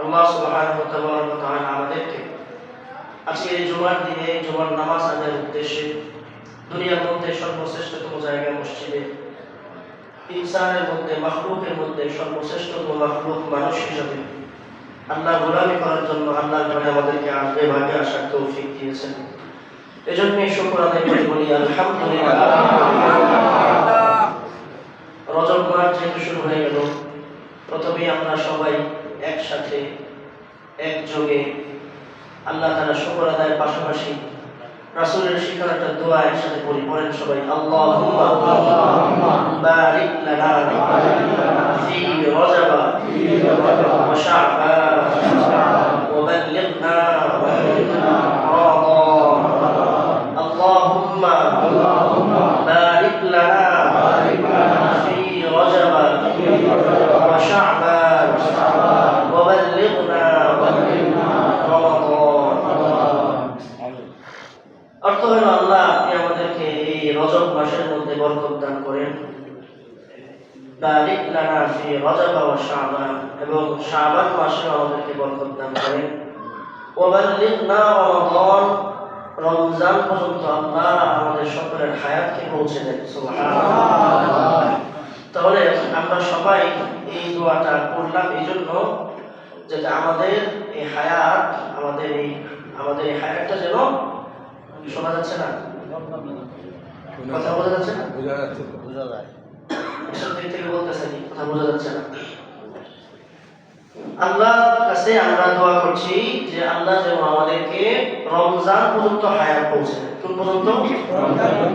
আল্লাহ সুবহানাহু ওয়া তাআলা আমাদেরকে আজকে এই জুমার দিনে জুমার নামাজ আদায়ের উদ্দেশ্যে দুনিয়ার মধ্যে সর্বশ্রেষ্ঠতম জায়গা মসজিদে ইনসানের মধ্যে মাখলুকের মধ্যে সর্বশ্রেষ্ঠতম মাখলুক মানুষ হিসেবে আল্লাহ গোলামি করার জন্য আল্লাহর ঘরে আমাদেরকে আসবে ভাগে আসার তৌফিক দিয়েছেন। এজন্যই শুকর আদায় করে বলি আলহামদুলিল্লাহ। রজব মাস যেহেতু শুরু হয়ে গেল, প্রথমেই আমরা সবাই একসাথে একযোগে আল্লাহ তাআলা শুকর আদায়ের পাশাপাশি রাসূলের শিখানো একটা দোয়া একসাথে পড়ি। পড়েন সবাই, আল্লাহুম্মা বারিক লানা ফি রজব ওয়া শাবান ওয়া বাল্লিগনা রমাদান। আল্লাহুম্মা বারিক লানা ফি রজব ওয়া শাবান ওয়া বাল্লিগনা অর্থ হলো, আল্লাহ আপনি আমাদেরকে এই রজব মাসের মধ্যে বরকত দান করেন, বারিক লানা ফি রজব ওয়া শাবান, এবং শাবান মাসে আমাদেরকে বরকত দান করেন, ওয়া বাল্লিগনা রমাদান, রমজান পর্যন্ত আল্লাহ আমাদের সকলের হায়াতকে পৌঁছে দেন। সুবহানাল্লাহ। তাহলে আমরা সবাই এই দোয়াটা করলাম এই জন্য যাতে আমাদের এই হায়াত আমাদের এই হায়াতটা যেন শোনা যাচ্ছে না, কথা বোঝা যাচ্ছে না, বোঝা যায় এসব দিক থেকে বলতেছে কথা বোঝা যাচ্ছে না। আল্লাহর কাছে আমরা দোয়া করছি যে আল্লাহ যেন আমাদেরকে রমজান পর্যন্ত হায়াত পৌঁছে দেন। কোন পর্যন্ত?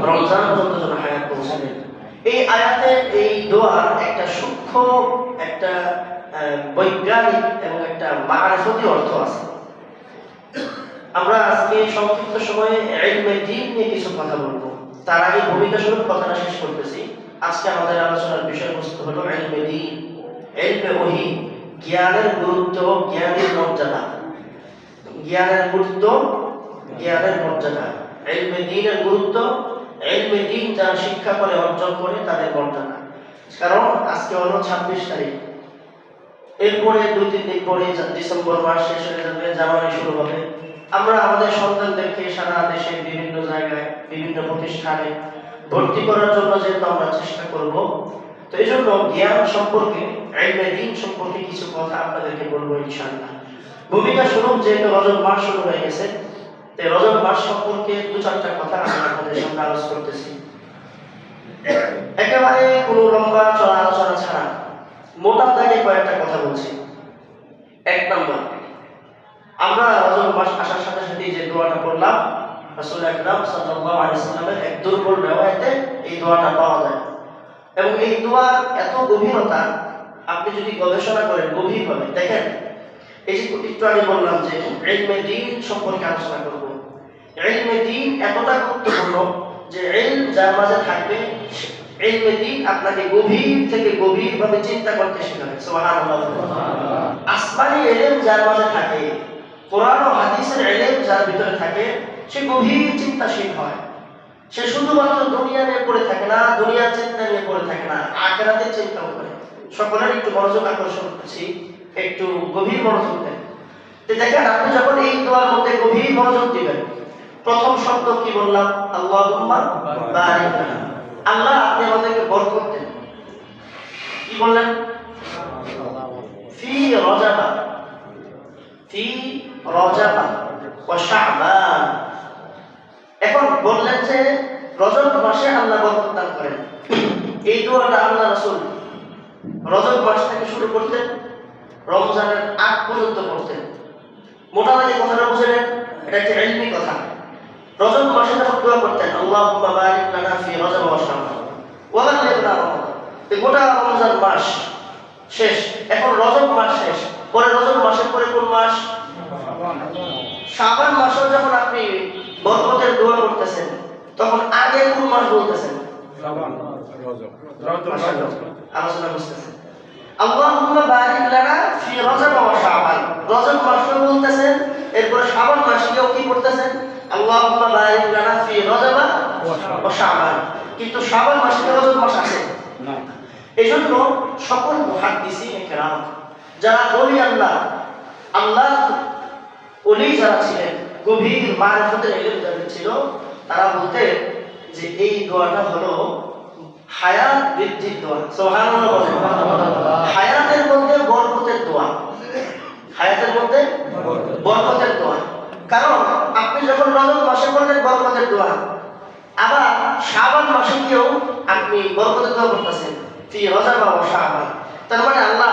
রমজান পর্যন্ত যেন হায়াত পৌঁছে দেন। এই আয়াতে এই দোয়ার একটা সূক্ষ্ম, একটা বৈজ্ঞানিক এবং একটা মারিফতি অর্থ আছে। আমরা আজকে সংক্ষিপ্ত সময়ে ইলমে দ্বীন নিয়ে কিছু কথা বলবো। তার আগে ভূমিকা স্বরূপ কথাটা শেষ করতেছি। আজকে আমাদের আলোচনার বিষয়বস্তু হলো ইলমে দ্বীন, ইলমে ওহী, জ্ঞানের গুরুত্ব, জ্ঞানের মর্যাদা। জ্ঞানের গুরুত্ব, জ্ঞানের মর্যাদা। ইলমে দ্বীনের গুরুত্ব, ইলমে দ্বীন যারা শিক্ষা করে অর্জন করে তাদের মর্যাদা। কারণ আজকে হলো 26 তারিখ, এরপরে 2-3 দিন পরে ডিসেম্বর মাস শেষ হয়ে যাবে, জানুয়ারি শুরু হবে। আমরা আমাদের সন্তানদেরকে সারা দেশে বিভিন্ন জায়গায় বিভিন্ন প্রতিষ্ঠানে ভর্তি করার জন্য যেহেতু আমরা চেষ্টা করব, তো এই জন্য জ্ঞান সম্পর্কে, ইলমে দ্বীন সম্পর্কে কিছু কথা আপনাদেরকে বলবো ইনশাআল্লাহ। ভূমিকা স্বরূপ যেহেতু রজব মাস শুরু হয়ে গেছে, তাই রজব মাস সম্পর্কে 2-4টা কথা আমি আপনাদের সামনে আলোচনা করতেছি। একেবারে কোনো লম্বা চড়া আলোচনা ছাড়া মোটা দাগে কয়েকটা কথা বলছি। 1 নম্বর, আমরা রজব মাস আসার সাথে সাথে যে দোয়াটা পড়লাম, রাসূল আকরাম সাল্লাল্লাহু আলাইহি ওয়াসাল্লামের এক দুর্বল রিওয়ায়াতে এই দোয়াটা পাওয়া যায়। এবং এই দোয়ার এত গভীরতা, আপনি যদি গবেষণা করেন গভীরভাবে দেখেন, এই যে একটু আগে বললাম যে ইলমে দ্বীন সম্পর্কে আলোচনা করব। ইলমে দ্বীন এতটা গুরুত্বপূর্ণ যে ইলম যার মাঝে থাকবে, ইলমে দ্বীন আপনাকে গভীর থেকে গভীরভাবে চিন্তা করতে শেখাবে। সুবহানাল্লাহ। আসমানি ইলম যার মাঝে থাকে, কোরআন ও হাদিসের ইলম যার ভিতরে থাকে, সে গভীর চিন্তাশীল হয়। সে শুধুমাত্র দুনিয়া নিয়ে পড়ে থাকে না, দুনিয়ার চিন্তা নিয়ে পড়ে থাকে না, আখিরাতের চিন্তাও করে। সকলের একটু মনোযোগ আকর্ষণ করছি, একটু গভীর মনোযোগ দেন। তো দেখেন, আপনি যখন এই দোয়ার মধ্যে গভীর মনোযোগ দিবেন, প্রথম শব্দ কি বললাম? আল্লাহুম্মা বারিক লানা। আল্লাহ আপনি আমাদেরকে বরকত দেন। কি বললেন? ফি রজব, ফি রজব ওয়া শাবান। এখন বললেন যে রজব মাসে আল্লাহ বরকত দান করেন। এই দোয়াটা আল্লাহ রাসূল রজব মাস থেকে শুরু করতেন, রমজানের আগ পর্যন্ত পড়তেন। মোটা দাগে কথাটা বুঝে নেন, এটা একটা ইলমি কথা। রজব মাসে যখন দোয়া করতেন, আল্লাহুম্মা বারিক লানা ফি রজব ওয়া শাবান ওয়া বাল্লিগনা রমাদান, এই গোটা রমজান মাস শেষ, এখন রজব মাস শেষ, পরে রজব মাসের পরে কোন মাস? শাবান মাসে যখন আপনি বরকতের দোয়া করতেছেন, তখন আগে কোন মাস বলতেছেন? শাবান, রজব। আলোচনা করতেছেন আল্লাহুম্মা বারিক লানা ফি রজব ওয়া শাবান, রজব মাসে বলতেছেন, এরপর শাবান মাসেও কি করতেছেন? আল্লাহুম্মা বারিক লানা ফি রজব ওয়া শাবান। কিন্তু শাবান মাসে রজব মাস আছে না। এজন্য সকল মুহাদ্দিসিন কেরাম যারা ওলি আল্লাহ আল্লাহ ওলি যারা ছিলেন, গভীর মারিফতের ইলম যাদের ছিল, তারা বলতেন যে এই দোয়াটা হলো হায়াত বৃদ্ধির দোয়া। সুবহানাল্লাহ বলেন। হায়াতের মধ্যে বরকতের দোয়া, হায়াতের মধ্যে বরকতের দোয়া। কারণ আপনি যখন রজব মাসে করলেন বরকতের দোয়া, আবার শাবান মাসে গিয়েও আপনি বরকতের দোয়া করতেছেন, ফি রজব ওয়া শাবান। তার মানে আল্লাহ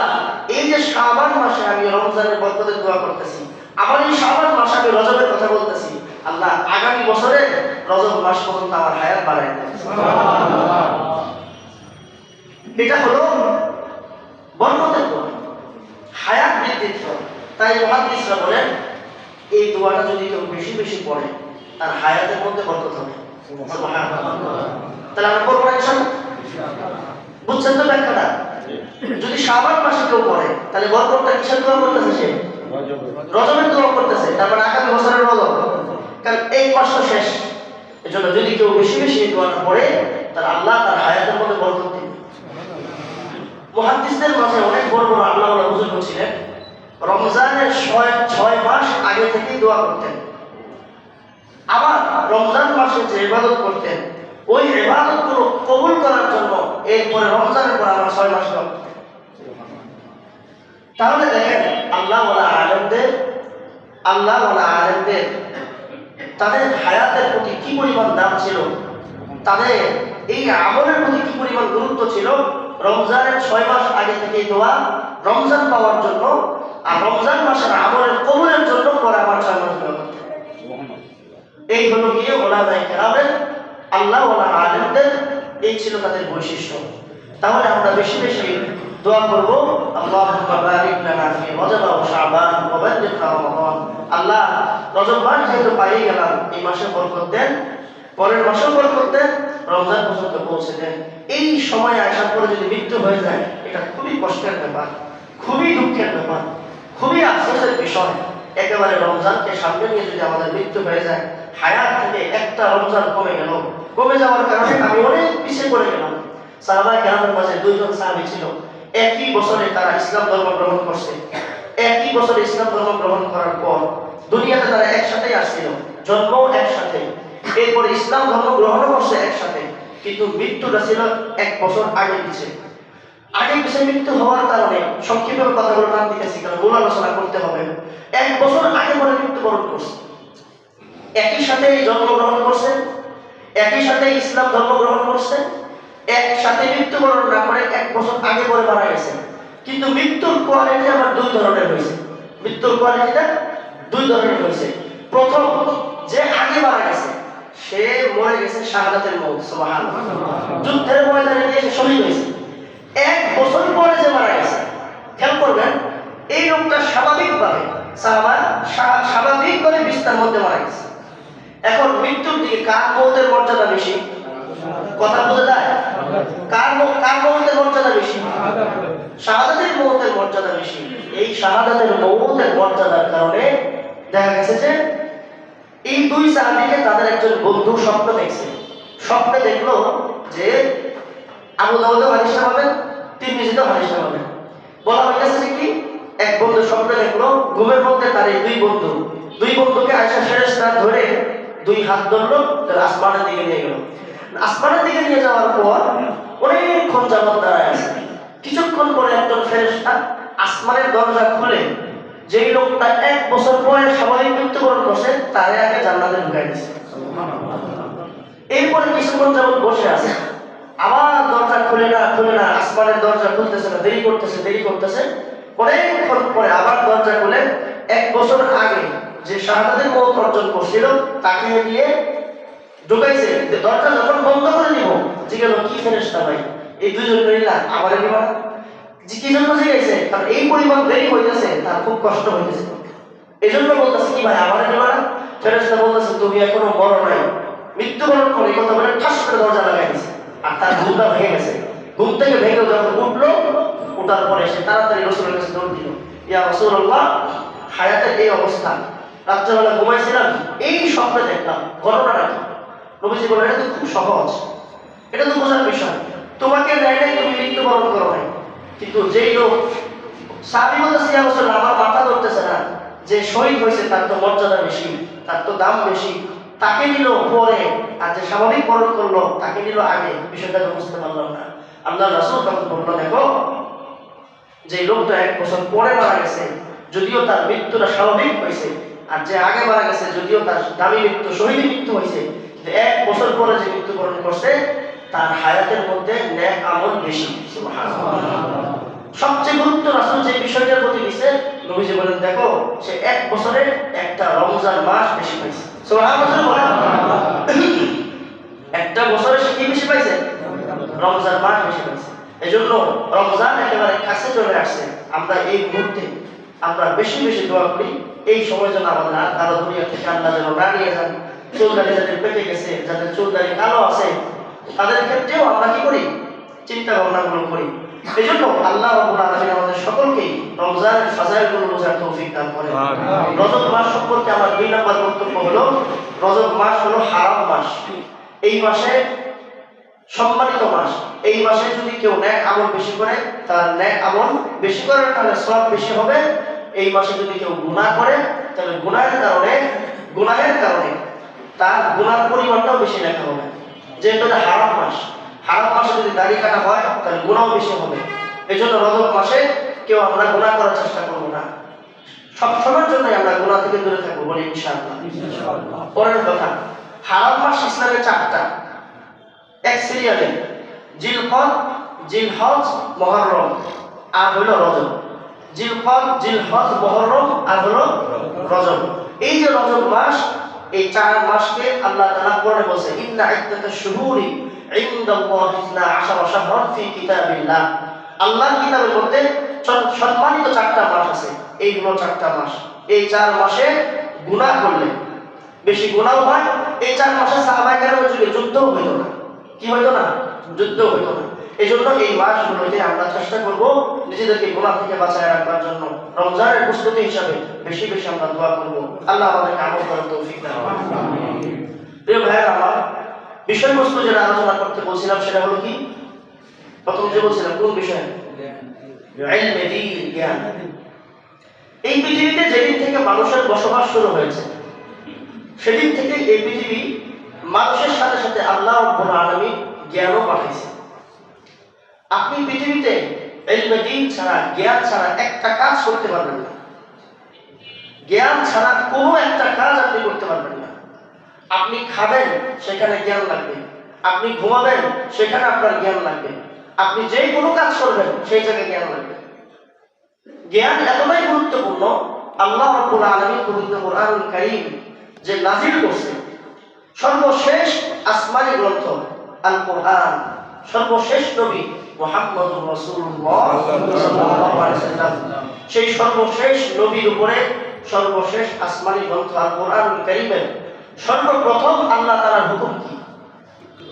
এই যে শাবান মাসে আমি রমজানের বরকতের দোয়া করতেছি, আবার এই শাবান মাসে আমি রজবের কথা বলতেছি, আল্লাহ আগামী বছরে রজব মাস পর্যন্ত আমার হায়াত বাড়ায় দেন। এটা হলো বরকতের দোয়া, হায়াত বৃদ্ধির দোয়া। তাই মুহাদ্দিসরা বলেন এই দোয়াটা যদি কেউ বেশি বেশি পড়ে তার হায়াতের মধ্যে বরকত হবে। তাহলে আমরা করবো ইনশাআল্লাহ। বুঝছেন তো ব্যাখ্যাটা? যদি শাবান মাসে কেউ পড়ে তাহলে বরকতটা কিসের দোয়া করতেছে? সে রজবের দোয়া করতেছে। তারপর আগামী বছরের রজব, কারণ এই মাসটা শেষ। এজন্য যদি কেউ বেশি বেশি এই দোয়াটা পড়ে তাহলে আল্লাহ তার হায়াতের মধ্যে বরকত দিবে। মুহাদ্দিসদের মাঝে অনেক বড় বড় আল্লাহওয়ালা বুজুর্গ ছিলেন, রমজানের 6 মাস আগে থেকেই দোয়া করতেন। আবার রমজান মাসে যে ইবাদত করতেন ওই ইবাদতগুলো কবুল করার জন্য এরপরে রমজানের পর আবার 6 মাস দোয়া করতেন। তাহলে দেখেন আল্লাহওয়ালা আলেমদের তাদের হায়াতের প্রতি কি পরিমাণ দাম ছিল, তাদের এই আমলের প্রতি কি পরিমাণ গুরুত্ব ছিল। রমজানের 6 মাস আগে থেকে দোয়া রমজান পাওয়ার জন্য, আর রমজান মাসের আমলের কবুলের জন্য পরে আবার 6 মাস দোয়া করতেন। এই হলো গিয়ে ওলামায়ে কেরামের, আল্লাহওয়ালা আলেমদের এই ছিল তাদের বৈশিষ্ট্য। তাহলে আমরা বেশি বেশি দোয়া করব, আল্লাহুম্মা বারিক লানা ফি রজব ওয়া শাবান ওয়া বাল্লিগনা রমাদান। আল্লাহ রজব মাস যেহেতু পাই গেলাম, এই মাসে বরকত দেন, পরের মাসেও বরকত দেন, রমজান পর্যন্ত পৌঁছে দেন। এই সময় আসার পরে যদি মৃত্যু হয়ে যায় এটা খুবই কষ্টের ব্যাপার, খুবই দুঃখের ব্যাপার, খুবই আফসোসের বিষয়। একেবারে রমজানকে সামনে নিয়ে যদি আমাদের মৃত্যু হয়ে যায়, হায়াত থেকে একটা রমজান কমে গেল, কমে যাওয়ার কারণে আমি অনেক পিছিয়ে পড়ে গেলাম। সাহাবায়ে কেরামের মাঝে 2 জন সাহাবী ছিল, একই বছরে তারা ইসলাম ধর্ম গ্রহণ করছে। একই বছরে ইসলাম ধর্ম গ্রহণ করার পর দুনিয়াতে তারা একসাথেই আসছিল, জন্ম একসাথে, এরপরে ইসলাম ধর্ম গ্রহণ করছে একসাথে, কিন্তু মৃত্যুটা ছিল 1 বছর আগে পিছিয়ে। আগে পিছিয়ে মৃত্যু হওয়ার কারণে সংক্ষেপে কথাগুলো টান দিতেছি, কারণ মূল আলোচনা করতে হবে। 1 বছর আগে পরে মৃত্যুবরণ করছে, একই সাথে জন্মগ্রহণ করছে, একই সাথে ইসলাম ধর্ম গ্রহণ করছে, একসাথে মৃত্যুবরণ না করে 1 বছর আগে পরে মারা গেছে। কিন্তু মৃত্যুর কোয়ালিটি আবার 2 ধরনের হয়েছে। মৃত্যুর কোয়ালিটিটা 2 ধরনের হয়েছে। প্রথম, যে আগে মারা গেছে সে মরে গেছে শাহাদাতের মওত, সুবহানাল্লাহ, যুদ্ধের ময়দানে গিয়ে সে শহীদ হয়েছে। 1 বছর পরে যে মারা গেছে, খেয়াল করবেন এই লোকটা স্বাভাবিকভাবে বিস্তার মধ্যে মারা গেছে। এখন মৃত্যুর দিকে কার মওতের মর্যাদা বেশি? কথা বোঝা যায়? কার মওতের মর্যাদা বেশি? শাহাদাতের মওতের মর্যাদা বেশি। এই শাহাদাতের মওতের মর্যাদার কারণে দেখা গেছে যে এই 2 সাহাবীকে তাদের একজন বন্ধু স্বপ্ন দেখছে। স্বপ্নে দেখলো যে আবু দাউদে হাদিসটা পাবেন, তিরমিজিতেও হাদিসটা পাবেন। বলা হয়েছে যে কি, এক বন্ধু স্বপ্নে দেখলো ঘুমের মধ্যে তার এই 2 বন্ধুকে আয়েশা ফেরেশতা ধরে 2 হাত ধরলো, আসমানের দিকে নিয়ে গেল। আসমানের দিকে নিয়ে যাওয়ার পর অনেকক্ষণ যাবত দাঁড়ায় আছে। কিছুক্ষণ পরে একজন ফেরেশতা আসমানের দরজা খুলে যেই লোকটা 1 বছর পরে স্বাভাবিক মৃত্যুবরণ করছে তারে আগে জান্নাতে ঢুকাই দিয়েছে। এরপরে কিছুক্ষণ যাবত বসে আছে, আবার দরজা খুলে না, আসমানের দরজা খুলতেছে না, দেরি করতেছে। অনেকক্ষণ পরে আবার দরজা খুলে 1 বছর আগে যে শাহাদাতের মওত অর্জন করছিল তাকে নিয়ে ঢুকাইছে। দরজা যখন বন্ধ করে নিব, জিজ্ঞাসা কি ফেরেশতা ভাই এই 2 জন মিলা আমারে নিবা? কি জন্য জিজ্ঞাসা? কারণ এই পরিমাণ দেরি হইতেছে, তার খুব কষ্ট হইতেছে। এজন্য বলতেছে কি ভাই আমারে নিবা না? ফেরেশতা বলতেছে তুমি এখনো মরো নাই, মৃত্যুবরণ করে কথা বলে ঠাস করে দরজা লাগাই দিয়েছে। আর তার ঘুমটা ভেঙে গেছে। ঘুম থেকে ভেঙে যখন উঠলো, ওঠার পরে সে তাড়াতাড়ি রাসূলের কাছে দৌড় দিল, ইয়া রাসূলুল্লাহ, হায়াতের এই অবস্থা, রাত্রেবেলা ঘুমাইছিলাম, এই স্বপ্নে দেখলাম, ঘটনাটা কি? নবীজি বললেন এটা তো খুব সহজ, এটা তো বোঝার বিষয়। তোমাকে নেয় নাই, তুমি মৃত্যুবরণ করো নাই, কিন্তু যেই লোক সাহাবী বলতেছে ইয়া রাসূলুল্লাহ আমার মাথা ধরতেছে না, যে শহীদ হয়েছে তার তো মর্যাদা বেশি, তার তো দাম বেশি, তাকে নিল পরে, আর যে স্বাভাবিক বরণ করলো তাকে নিল আগে। বিষয়টা তো বুঝতে পারলাম না। আল্লাহ রাসূল তখন বলল, দেখো যে লোকটা 1 বছর পরে মারা গেছে, যদিও তার মৃত্যুটা স্বাভাবিক হয়েছে, আর যে আগে মারা গেছে যদিও তার দামি মৃত্যু, শহীদ মৃত্যু হয়েছে, যে 1 বছর পরে যে মৃত্যুবরণ করছে তার হায়াতের মধ্যে নেক আমল বেশি। সুবহানাল্লাহ। সবচেয়ে গুরুত্ব রাসূল যে বিষয়টার প্রতি দিয়েছে, নবীজি বলেন, দেখো সে 1 বছরে একটা রমজান মাস বেশি পাইছে। সুবহানাল্লাহ। একটা বছরে সে কি বেশি পাইছে? রমজান মাস বেশি পাইছে। এজন্য রমজান একেবারে কাছে চলে আসছে। আমরা এই মুহূর্তে আমরা বেশি বেশি দোয়া করি, এই সময় যেন আমাদের আর কারো দুনিয়া থেকে আল্লাহ যেন না নিয়ে যান। চুলদারি যাদের পেকে গেছে, যাদের চুলদারি কালো আছে, তাদের ক্ষেত্রেও আমরা কি করি? চিন্তা ভাবনাগুলো করি। এই জন্য আল্লাহ রাব্বুল আলামিন আমাদের সকলকে রমজানের ফাজাইলগুলো বোঝার তৌফিক দান করেন। রজব মাস সম্পর্কে আমার 2 নম্বর বক্তব্য হলো, রজব মাস হলো হারাম মাস। এই মাসে সম্মানিত মাস। এই মাসে যদি কেউ নেক আমল বেশি করে, তার নেক আমল বেশি করার কারণে সওয়াব বেশি হবে। এই মাসে যদি কেউ গুনাহ করে, তাহলে গুনাহের কারণে তার গুনার পরিমাণটাও বেশি লেখা হবে। যেহেতু এটা হারাম মাস, হারাম মাসে যদি দাড়ি কাটা হয় তাহলে গুনাহ বেশি হবে। এই জন্য রজব মাসে কেউ আমরা গুনাহ করার চেষ্টা করবো না, সব সময়ের জন্য আমরা গুনাহ থেকে দূরে থাকবো বলি ইনশাআল্লাহ। পরের কথা, হারাম মাস ইসলামে 4টা, এক সিরিয়ালে জিলকদ, জিলহজ, মুহররম, আর হলো রজব। জিলকদ, জিলহজ, মুহররম, আর হলো রজব। এই যে রজব মাস, এই 4 মাসকে আল্লাহ তাআলা কোরআনে বলেছে, ইন্না ইদ্দাতাশ শুহুরি ইনদাল্লাহি 12 শাহরান ফি কিতাবিল্লাহ। আল্লাহর কিতাবের মধ্যে সম্মানিত 4টা মাস আছে। এই হলো 4টা মাস। এই 4 মাসে গুনাহ করলে বেশি গুনাহ হয়। এই 4 মাসে সাহাবায়ে কেরামের যুগে যুদ্ধও হইতো না। কি হইতো না? যুদ্ধ হইতো না। এই জন্য এই মাসগুলোতে আমরা চেষ্টা করব নিজেদেরকে গুনাহ থেকে বাঁচায় রাখবার জন্য। রমজানের প্রস্তুতি হিসাবে বেশি বেশি আমরা দোয়া করব, আল্লাহ আমাদেরকে আমল করার তৌফিক দান করুন। প্রিয় ভাইরা আমার, বিষয়বস্তু যেটা আলোচনা করতে বলছিলাম সেটা হলো কি? প্রথম যে বলছিলাম কোন বিষয়? ইলমে দ্বীন, জ্ঞান। এই পৃথিবীতে যেদিন থেকে মানুষের বসবাস শুরু হয়েছে, সেদিন থেকে এই পৃথিবী মানুষের সাথে সাথে আল্লাহ রাব্বুল আলামিন জ্ঞানও পাঠিয়েছে। আপনি পৃথিবীতে ইলমে দ্বীন ছাড়া, জ্ঞান ছাড়া একটা কাজ করতে পারবেন না। জ্ঞান ছাড়া কোনো একটা কাজ আপনি করতে পারবেন না। আপনি খাবেন, সেখানে জ্ঞান লাগবে। আপনি ঘুমাবেন, সেখানে আপনার জ্ঞান লাগবে। আপনি যে কোনো কাজ করবেন, সেই জায়গায় জ্ঞান লাগবে। জ্ঞান এতটাই গুরুত্বপূর্ণ, আল্লাহ রাব্বুল আলামিন পবিত্র কোরআনুল কারীম যে নাযিল করছে, সর্বশেষ আসমানী গ্রন্থ আল কোরআন, সর্বশেষ নবী মুহাম্মদুর রাসূলুল্লাহ সাল্লাল্লাহু আলাইহি ওয়াসাল্লাম, সেই সর্বশেষ নবীর উপরে সর্বশেষ আসমানী গ্রন্থ আল কোরআনুল কারীমের সর্বপ্রথম আল্লাহ তাআলার হুকুম কি?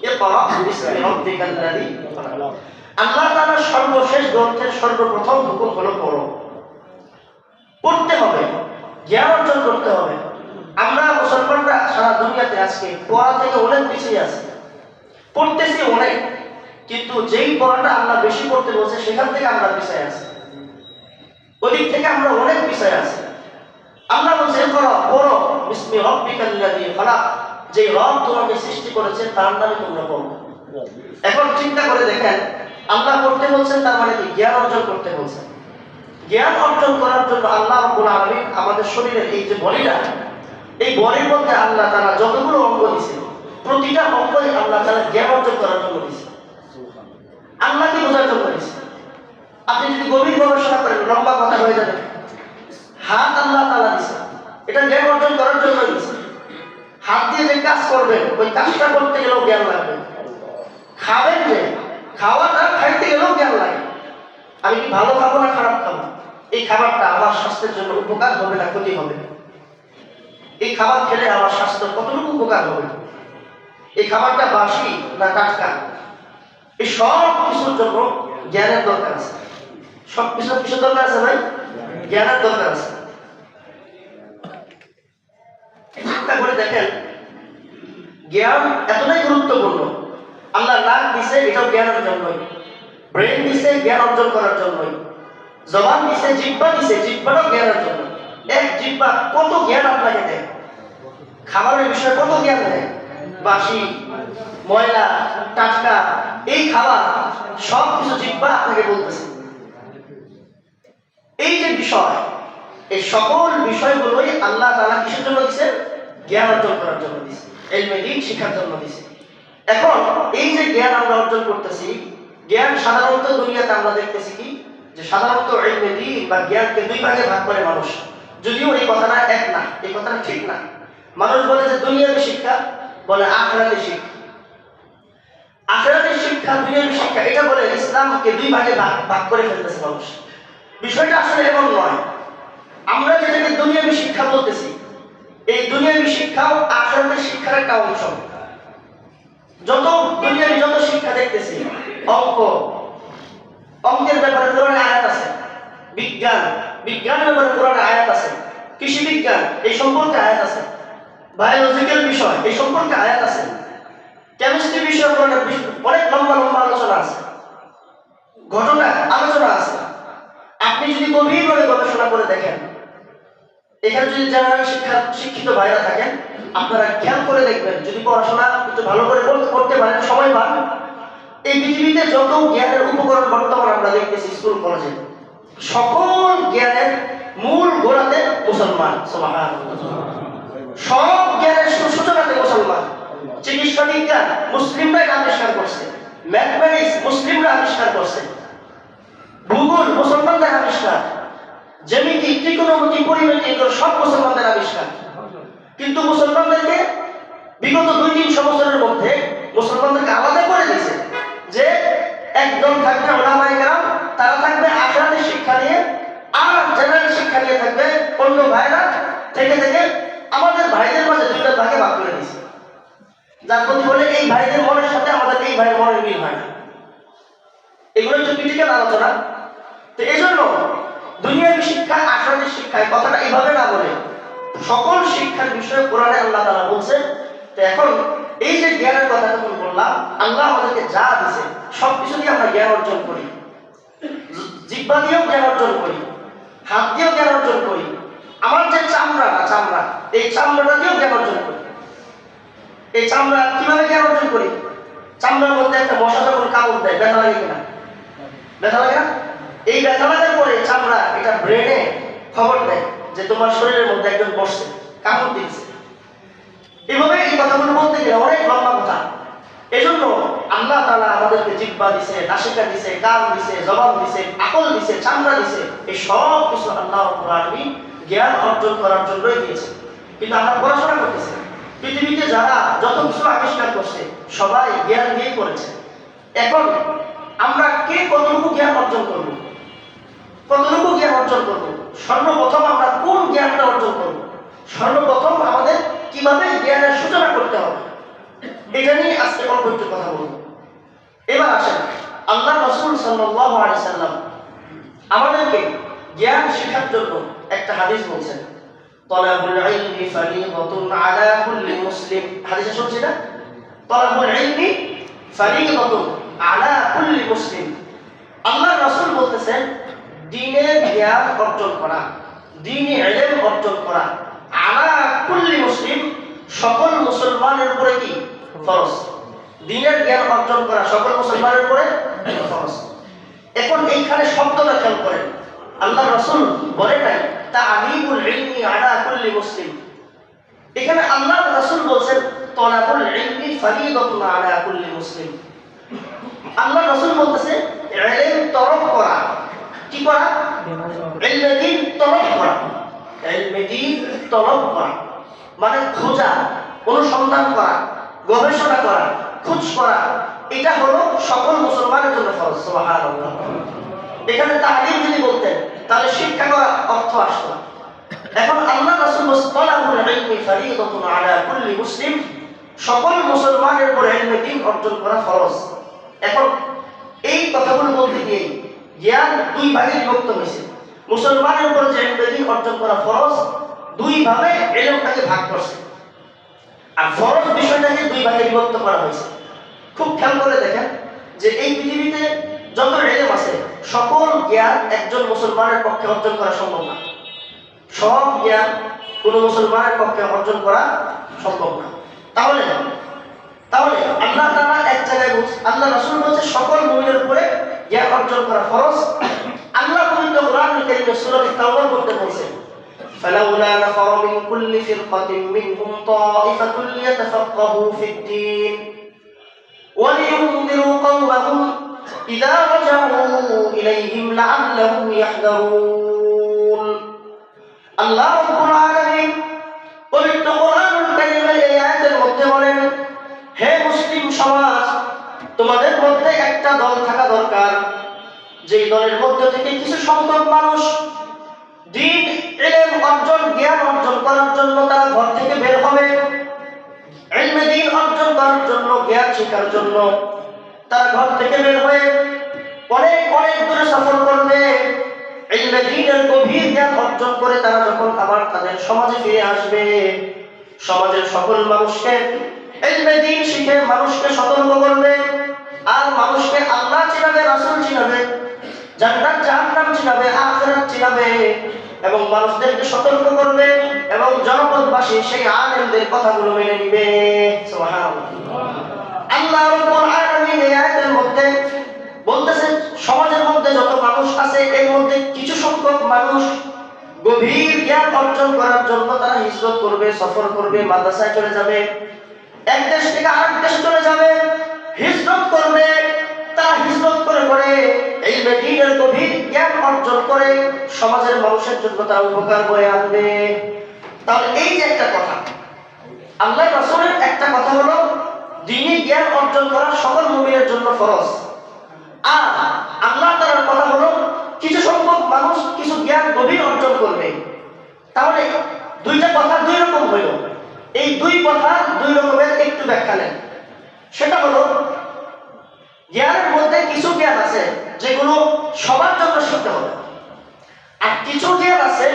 ইকরা বিসমি রাব্বিকাল্লাযী খালাক। আল্লাহ তাআলার সর্বশেষ গ্রন্থের সর্বপ্রথম হুকুম হলো পড়ো। পড়তে হবে, জ্ঞান অর্জন করতে হবে। আমরা মুসলমানরা সারা দুনিয়াতে আজকে পড়া থেকে অনেক পিছিয়ে আছি। পড়তেছি অনেক, কিন্তু যেই পড়াটা আল্লাহ বেশি পড়তে বলছে সেখান থেকে আমরা পিছিয়ে আছি। ওদিক থেকে আমরা অনেক পিছিয়ে আছি। আল্লাহ বলছে ইকরা, পড়ো বিসমি রাব্বিকাল্লাযী খালাক, যে রব তোমাকে সৃষ্টি করেছে তার নামে তোমরা পড়ো। এখন চিন্তা করে দেখেন, আল্লাহ পড়তে বলছেন, তার মানে কি? জ্ঞান অর্জন করতে বলছেন। জ্ঞান অর্জন করার জন্য আল্লাহ রাব্বুল আলামিন আমাদের শরীরের এই যে বডিটা, এই বডির মধ্যে আল্লাহ তাআলা যতগুলো অঙ্গ দিয়েছে, প্রতিটা অঙ্গই আল্লাহ তাআলা জ্ঞান অর্জন করার জন্য দিয়েছে, আল্লাহকে বোঝার জন্য দিয়েছে। আপনি যদি গভীর গবেষণা করেন লম্বা কথা হয়ে যাবে। হাত আল্লাহ তাআলা দিয়েছে, এটা জ্ঞান অর্জন করার জন্য দিয়েছে। হাত দিয়ে যে কাজ করবেন, ওই কাজটা করতে গেলেও জ্ঞান লাগবে। খাবেন, যে খাওয়াটা খাইতে গেলেও জ্ঞান লাগে। আমি কি ভালো খাবো না খারাপ খাবো? এই খাবারটা আমার স্বাস্থ্যের জন্য উপকার হবে না ক্ষতি হবে? এই খাবার খেলে আমার স্বাস্থ্য কতটুকু উপকার হবে? এই খাবারটা বাসি না টাটকা? এই সব কিছুর জন্য জ্ঞানের দরকার আছে। সব কিছু দরকার আছে ভাই, জ্ঞানের দরকার আছে। চিন্তা করে দেখেন, জ্ঞান এতটাই গুরুত্বপূর্ণ। আল্লাহ নাক দিছে, এটাও জ্ঞানের জন্যই। ব্রেন দিছে জ্ঞান অর্জন করার জন্যই। জবান দিছে, জিহ্বা দিছে, জিহ্বাটাও জ্ঞানের জন্য। এক জিহ্বা কত জ্ঞান আপনাকে দেয়, খাবারের বিষয়ে কত জ্ঞান দেয়, বাসি ময়লা টাটকা এই খাবার সব কিছু জিহ্বা আপনাকে বলতেছে। এই যে বিষয়, এই সকল বিষয়গুলোই আল্লাহ তাআলা কিসের জন্য দিয়েছেন? জ্ঞান অর্জন করার জন্য দিয়েছে, ইলমে দ্বীন শিক্ষার জন্য দিয়েছে। এখন এই যে জ্ঞান আমরা অর্জন করতেছি, জ্ঞান সাধারণত দুনিয়াতে আমরা দেখতেছি কি যে সাধারণত ইলমে দ্বীন বা জ্ঞানকে দুই ভাগে ভাগ করে মানুষ, যদিও এই কথাটা এক না, এই কথাটা ঠিক না। মানুষ বলে যে দুনিয়াবী শিক্ষা, বলে আখিরাতের শিক্ষা। আখিরাতের শিক্ষা, দুনিয়াবী শিক্ষা, এটা বলে ইসলামকে দুই ভাগে ভাগ করে ফেলতেছে মানুষ। বিষয়টা আসলে এমন নয়। আমরা যেটাকে দুনিয়াবী শিক্ষা বলতেছি, এই দুনিয়াবী শিক্ষাও আখিরাতের শিক্ষার একটা অংশ। যত দুনিয়াবী যত শিক্ষা দেখতেছি, অঙ্কের ব্যাপারে কোরআনে আয়াত আছে, বিজ্ঞানের ব্যাপারে কোরআনে আয়াত আছে, কৃষি বিজ্ঞান এই সম্পর্কে আয়াত আছে, বায়োলজিক্যাল বিষয় এই সম্পর্কে আয়াত আছে, কেমিস্ট্রি বিষয়ে অনেক লম্বা লম্বা আলোচনা আছে, ঘটনা আলোচনা আছে। আপনি যদি গভীরভাবে গবেষণা করে দেখেন, এখানে যদি জেনারেল শিক্ষিত ভাইরা থাকেন, আপনারা খেয়াল করে দেখবেন, যদি পড়াশোনা একটু ভালো করে করতে পারেন, সময় পান, এই পৃথিবীতে যত জ্ঞানের উপকরণ বর্তমান আমরা দেখতেছি স্কুল কলেজে, সকল জ্ঞানের মূল গোড়াতে মুসলমান। সব জ্ঞানের সূচনাতে মুসলমান। চিকিৎসা বিজ্ঞান মুসলিমরা আবিষ্কার করছে, ম্যাথমেটিক্স মুসলিমরা আবিষ্কার করছে, ভূগোল মুসলমানদের আবিষ্কার, জ্যামিতি ত্রিকোণমিতি পরিমিতি এগুলো সব মুসলমানদের আবিষ্কার। কিন্তু মুসলমানদেরকে বিগত 2-300 বছরের মধ্যে মুসলমানদেরকে আলাদা করে দিয়েছে যে একদল থাকবে উলামায়ে কেরাম, তারা থাকবে আখিরাতের শিক্ষা নিয়ে, আর জেনারেল শিক্ষা নিয়ে থাকবে অন্য ভাইরা। থেকে আমাদের ভাইদের মাঝে দুইটা ভাগে ভাগ করে দিয়েছে, যার প্রতি বলে এই ভাইদের মনের সাথে আমাদের এই ভাইয়ের মনের মিল হয় না। এগুলো একটু ক্রিটিক্যাল আলোচনা। তো এই জন্য দুনিয়াবী শিক্ষা আখিরাতের শিক্ষায় কথাটা এইভাবে না বলে সকল শিক্ষার বিষয়ে কোরআনে আল্লাহ তাআলা বলছেন। তো এখন এই যে জ্ঞানের কথা যখন বললাম, আল্লাহ আমাদেরকে যা দিয়েছে সব কিছু দিয়ে আমরা জ্ঞান অর্জন করি, জিহ্বা দিয়েও জ্ঞান অর্জন করি, হাত দিয়েও জ্ঞান অর্জন করি, আমার যে চামড়া এই চামড়াটা দিয়েও জ্ঞান অর্জন করি। এই চামড়া কিভাবে জ্ঞান অর্জন করি? চামড়ার মধ্যে একটা মশা যখন কামড় দেয়, ব্যথা লাগে কিনা? ব্যথা লাগে না? এই ব্যথা লাগার পরে চামড়া এটা ব্রেনে খবর দেয় যে তোমার শরীরের মধ্যে একজন বসছে, কামড় দিচ্ছে। এভাবে এই কথাগুলো বলতে গেলে অনেক লম্বা কথা। এজন্য আল্লাহ তাআলা আমাদেরকে জিহ্বা দিছে, নাসিকা দিছে, কান দিছে, জবান দিছে, আকল দিছে, চামড়া দিছে। এই সব কিছু আল্লাহ রাব্বুল আলামিন জ্ঞান অর্জন করার জন্যই দিয়েছে। কিন্তু আমরা পড়াশোনা করতেছি, পৃথিবীতে যারা যত কিছু আবিষ্কার করছে সবাই জ্ঞান দিয়েই করেছে। এখন আমরা কে কতটুকু জ্ঞান অর্জন করব? কতটুকু জ্ঞান অর্জন করব? সর্বপ্রথম আমরা কোন জ্ঞানটা অর্জন করব? সর্বপ্রথম আমাদের কিভাবে জ্ঞানের সূচনা করতে হবে, এটা নিয়ে আজকে অল্প একটু কথা বলবো। এবার আসেন, আল্লাহ রাসূল সাল্লাল্লাহু আলাইহি সাল্লাম আমাদেরকে জ্ঞান শেখার জন্য একটা হাদিস বলছেন, তালাবুল ইলমি ফারিদাতুন আলা কুল্লি মুসলিম। হাদিসে শুনছি না? তালাবুল ইলমি ফারিদাতুন আলা কুল্লি মুসলিম। আল্লাহ রাসূল বলতেছেন দ্বীনের জ্ঞান অর্জন করা, দ্বীনি ইলম অর্জন করা আলা কুল্লি মুসলিম, সকল মুসলমানের উপরে কি ফরজ। দ্বীনের জ্ঞান অর্জন করা সকল মুসলমানের উপরে ফরজ। এখন এইখানে শব্দটা খেয়াল করেন, আল্লাহ রাসূল বলেন নাই তা'লিমুল ইলমি আলা কুল্লি মুসলিম। এখানে আল্লাহ রাসূল বলছেন তালাবুল ইলমি ফারিদাতুন আলা কুল্লি মুসলিম। আল্লাহ রাসূল বলতেছে ইলম তলব করা, কি করা? ইলমে দ্বীন তলব করা। ইলমে দ্বীন তলব করা মানে খোঁজা, অনুসন্ধান করা, গবেষণা করা, খোঁজ করা, এটা হলো সকল মুসলমানের জন্য ফরজ। সুবহানাল্লাহ। এখানে তালিম যদি বলতেন তাহলে শিক্ষা করা অর্থ আসতো। এখন আল্লাহ রাসূল তালাবুল ইলমি ফারিদাতুন আলা কুল্লি মুসলিম, সকল মুসলমানের উপর ইলমে দ্বীন অর্জন করা ফরজ। এখন এই কথাগুলো বলতে গিয়ে জ্ঞান দুই ভাগে বিভক্ত হয়েছে। মুসলমানের উপর যে ইলমে দ্বীন অর্জন করা ফরজ, দুই ভাবে ইলমটাকে ভাগ করছে, আর ফরজ বিষয়টাকে দুই ভাগে বিভক্ত করা হয়েছে। খুব খেয়াল করে দেখেন যে এই পৃথিবীতে যত ইলম আছে সকল জ্ঞান একজন মুসলমানের পক্ষে অর্জন করা সম্ভব না। সব জ্ঞান কোনো মুসলমানের পক্ষে অর্জন করা সম্ভব না। তাহলে আল্লাহ তাআলা এক জায়গায় বলছে, আল্লাহ রাসূল বলছে সকল মুমিনের উপরে জ্ঞান অর্জন করা ফরজ। আল্লাহ পবিত্র কোরআনুল কারীমে সূরা তাওবার করতে বলছেন, ফালাউলা নাফারা মিন কুল্লি ফিরকাতিন মিনহুম তাইফাতুন লিয়াতাফাক্কাহু ফিদ-দীন ওয়া লিয়ুনযিরু কওমাহুম ইযা রাজাউ ইলাইহিম লাআল্লাহুম ইয়াহযারুন। আল্লাহ রাব্বুল আলামিন পবিত্র কোরআনুল কারীমের এই আয়াতের মধ্যে বলেন, হে মুসলিম সমাজ, তোমাদের মধ্যে একটা দল থাকা দরকার, যেই দলের মধ্যে থেকে কিছু সংখ্যক মানুষ দ্বীন ইলম অর্জন, জ্ঞান অর্জন করার জন্য তারা ঘর থেকে বের হবে। ইলমে দ্বীন অর্জন করার জন্য, জ্ঞান শেখার জন্য তারা ঘর থেকে বের হয়ে অনেক অনেক দূরে সফর করবে। ইলমে দ্বীনের গভীর জ্ঞান অর্জন করে তারা যখন আবার তাদের সমাজে ফিরে আসবে, সমাজের সকল মানুষকে ইলমে দ্বীন শিখে মানুষকে সতর্ক করবে, আর মানুষকে আল্লাহ চিনাবে, রাসূল চিনাবে, জান্নাত জাহান্নাম চিনাবে, আখিরাত চিনাবে, এবং মানুষদেরকে সতর্ক করবে, এবং জনপদবাসী সেই আলেমদের কথাগুলো মেনে নিবে। সুবহানাল্লাহ। আল্লাহ রাব্বুল আলামিন এই আয়াতের মধ্যে বলতেছেন, সমাজের মধ্যে যত মানুষ আছে এর মধ্যে কিছু সংখ্যক মানুষ গভীর জ্ঞান অর্জন করার জন্য তারা হিজরত করবে, সফর করবে, মাদ্রাসায় চলে যাবে, এক দেশ থেকে আরেক দেশে চলে যাবে, হিজরত করবে। তারা হিজরত করে ইলমে দ্বীনের গভীর জ্ঞান অর্জন করে সমাজের মানুষের জন্য তারা উপকার বয়ে আনবে। তাহলে এই যে একটা কথা, আল্লাহ রাসূলের একটা কথা হলো দ্বীনি জ্ঞান অর্জন করা সকল মুমিনের জন্য ফরজ, আর আল্লাহ তাআলার কথা হলো কিছু সংখ্যক মানুষ কিছু জ্ঞান গভীর অর্জন করবে। তাহলে দুইটা কথা দুই রকম হইল। এই দুই কথা দুই রকমের একটু ব্যাখ্যা নেন। সেটা হলো, জ্ঞানের মধ্যে কিছু জ্ঞান আছে যেগুলো সবার জন্য শিখতে হবে, আর কিছু জ্ঞান আছে,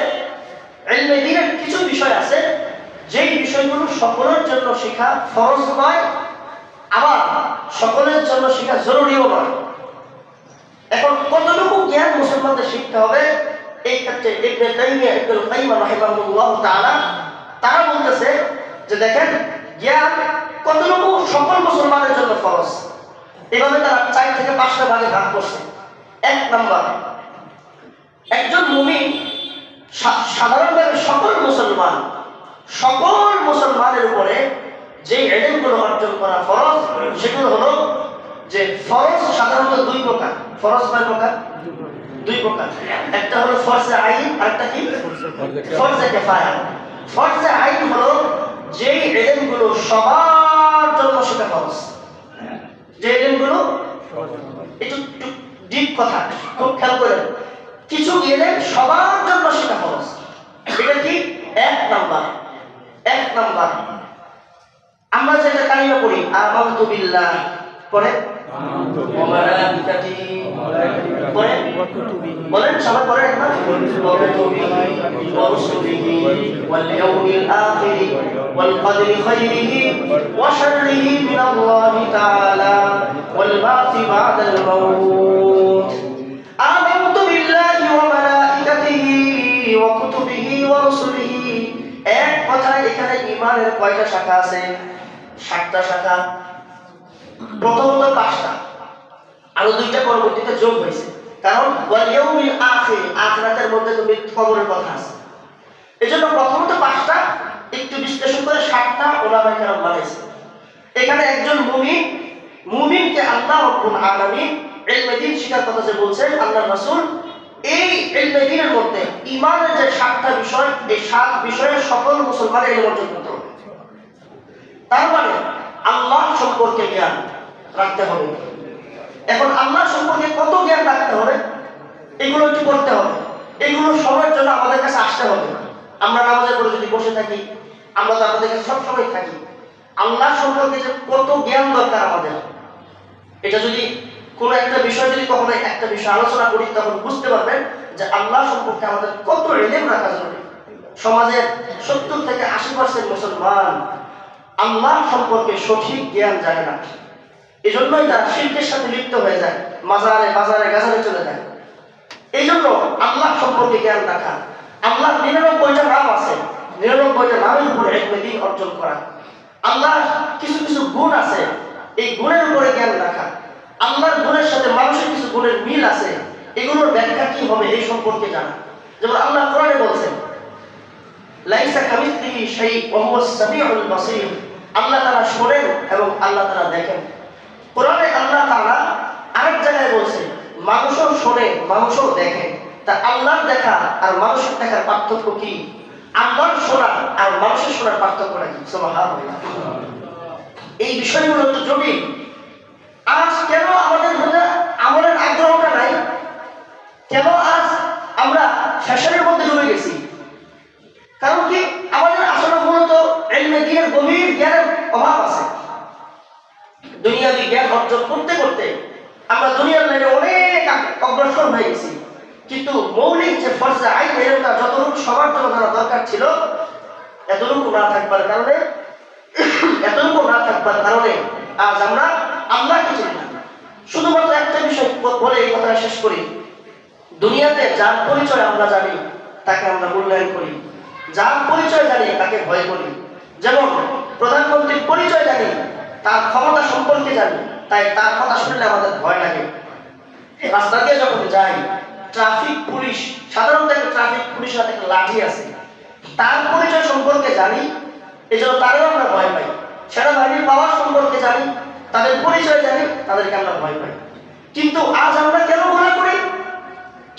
ইলমে দ্বীনের কিছু বিষয় আছে যেই বিষয়গুলো সকলের জন্য শেখা ফরজ নয়, আবার সকলের জন্য শেখা জরুরিও নয়। এখন কতটুকু জ্ঞান মুসলমানদের শিখতে হবে, এই ক্ষেত্রে ইবনে তাইমিয়া ইবনুল কাইয়িম রাহিমাহুল্লাহ তাআলা তারা বলতেছে যে দেখেন, জ্ঞান কতটুকু সকল মুসলমানের জন্য ফরজ। এভাবে তারা 4 থেকে 5টা ভাগে ভাগ করছে। 1 নাম্বার, একজন মুমিন সাধারণভাবে সকল মুসলমানের উপরে যে ইলমগুলো অর্জন করা ফরজ, সেগুলো হলো যে ফরজ সাধারণত 2 প্রকার। ফরজ কয় প্রকার? 2 প্রকার। একটা হলো ফরজে আইন, আরেকটা কি? ফরজে কিফায়া। ফরজে আইন হলো যেই ইলমগুলো সবার জন্য শেখা ফরজ, যে ইলমগুলো একটু ডিপ কথা, খুব খেয়াল করেন, কিছু ইলম সবার জন্য শেখা ফরজ। এটা কি? 1 নাম্বার। আমরা যেটা কালিমা পড়ি, আমানতু বিল্লাহ, পড়ে ওয়া মালাইকাতিহি, পড়ে বলেন সবাই পড়ে একবার, ওয়া কুতুবিহি ওয়া রুসুলিহি ওয়াল ইয়াউমিল আখির ওয়াল কদরি খাইরিহি ওয়া শাররিহি মিনাল্লাহি তাআলা ওয়াল বা'থি বা'দাল মাউত। আমানতু বিল্লাহি ওয়া মালাইকাতিহি ওয়া কুতুবিহি ওয়া রুসুলিহি। এক কথায় এখানে ঈমানের কয়টা শাখা আছে? 7টা শাখা। প্রথমত 5টা, আরো 2টা পরবর্তীতে যোগ হয়েছে, কারণ ওয়াল ইয়াউমিল আখির, আখিরাতের মধ্যে তো কবরের কথা আছে। এজন্য প্রথমত 5টা, একটু বিশ্লেষণ করে 7টা উলামায়ে কেরাম বানাইছে। এখানে একজন মুমিনকে আল্লাহ রাব্বুল আলামিন ইলমে দ্বীন শিখার কথা যে বলছেন আল্লাহর রাসূল, এই ইলমে দ্বীনের মধ্যে ঈমানের যে 7টা বিষয়, এই 7 বিষয়ে সকল মুসলমানের ইলম অর্জন করতে হবে। তার মানে আল্লাহ সম্পর্কে জ্ঞান রাখতে হবে। এখন আল্লাহ সম্পর্কে কত জ্ঞান রাখতে হবে, এগুলো একটু করতে হবে। এগুলো সময়ের জন্য আমাদের কাছে আসতে হবে। আমরা নামাজের পরে যদি বসে থাকি, আমরা তো আমাদের কাছে সবসময় থাকি। আল্লাহ সম্পর্কে যে কত জ্ঞান দরকার আমাদের, এটা যদি কোনো একটা বিষয় যদি কখনো একটা বিষয় আলোচনা করি, তখন বুঝতে পারবেন যে আল্লাহ সম্পর্কে আমাদের কত ইলম রাখা জরুরি। সমাজের 70 থেকে 80% মুসলমান আল্লাহ সম্পর্কে সঠিক জ্ঞান জানে না। এজন্যই তারা শিরকের সাথে লিপ্ত হয়ে যায়, মাজারে বাজারে গাজারে চলে যায়। এই জন্য আল্লাহ সম্পর্কে জ্ঞান রাখা, আল্লাহ 99টা নাম আছে, 99টা নামের উপরে ইলমে দ্বীন অর্জন করা। আল্লাহ কিছু কিছু গুণ আছে, এই গুণের উপরে জ্ঞান রাখা। আল্লাহর গুণের সাথে মানুষের কিছু গুণের মিল আছে, এগুলোর ব্যাখ্যা কি হবে এই সম্পর্কে জানা। যেমন আল্লাহ কোরআনে বলছেন লাইসা কামিসলিহি শাই ওয়া হুয়াস সামিউল বাসীর। আল্লাহ তাআলা শোনেন এবং আল্লাহ তাআলা দেখেন। কোরআনে আল্লাহ তাআলা আরেক জায়গায় বলছেন মানুষও শোনে মানুষও দেখে। তা আল্লাহর দেখা আর মানুষের দেখার পার্থক্য কি? আল্লাহর শোনা আর মানুষের শোনার পার্থক্যটা কি? সুবহানাল্লাহ। এই বিষয়গুলো তো জটিল। আজ কেন আমাদের মধ্যে আমলের আগ্রহটা নাই? কেন আজ আমরা ফ্যাশনের মধ্যে ডুবে গেছি? কারণ কি? আমাদের আসলে মূলত ইলমে দ্বীনের গভীর জ্ঞানের অভাব আছে। দুনিয়াবি জ্ঞান অর্জন করতে করতে আমরা দুনিয়ার লাইনে অনেক অগ্রসর হয়ে গেছি, কিন্তু মৌলিক যে ফরজে আইন এলমটা যতটুকু সবার জন্য জানা দরকার ছিল এতটুকু না থাকবার কারণে আজ আমরা আল্লাহকে চিনি না। শুধুমাত্র একটা বিষয় বলে এই কথাটা শেষ করি। দুনিয়াতে যার পরিচয় আমরা জানি তাকে আমরা মূল্যায়ন করি, যার পরিচয় জানি তাকে ভয় করি। যেমন প্রধানমন্ত্রীর পরিচয় জানি, তার ক্ষমতা সম্পর্কে জানি, তাই তার কথা শুনলে আমাদের ভয় লাগে। রাস্তা দিয়ে যখন যাই ট্রাফিক পুলিশ, সাধারণত একটা ট্রাফিক পুলিশের হাতে একটা লাঠি আছে, তার পরিচয় সম্পর্কে জানি, এই জন্য তাদেরও আমরা ভয় পাই। সেনাবাহিনীর পাওয়ার সম্পর্কে জানি, তাদের পরিচয় জানি, তাদেরকে আমরা ভয় পাই। কিন্তু আজ আমরা কেন গুনাহ করি?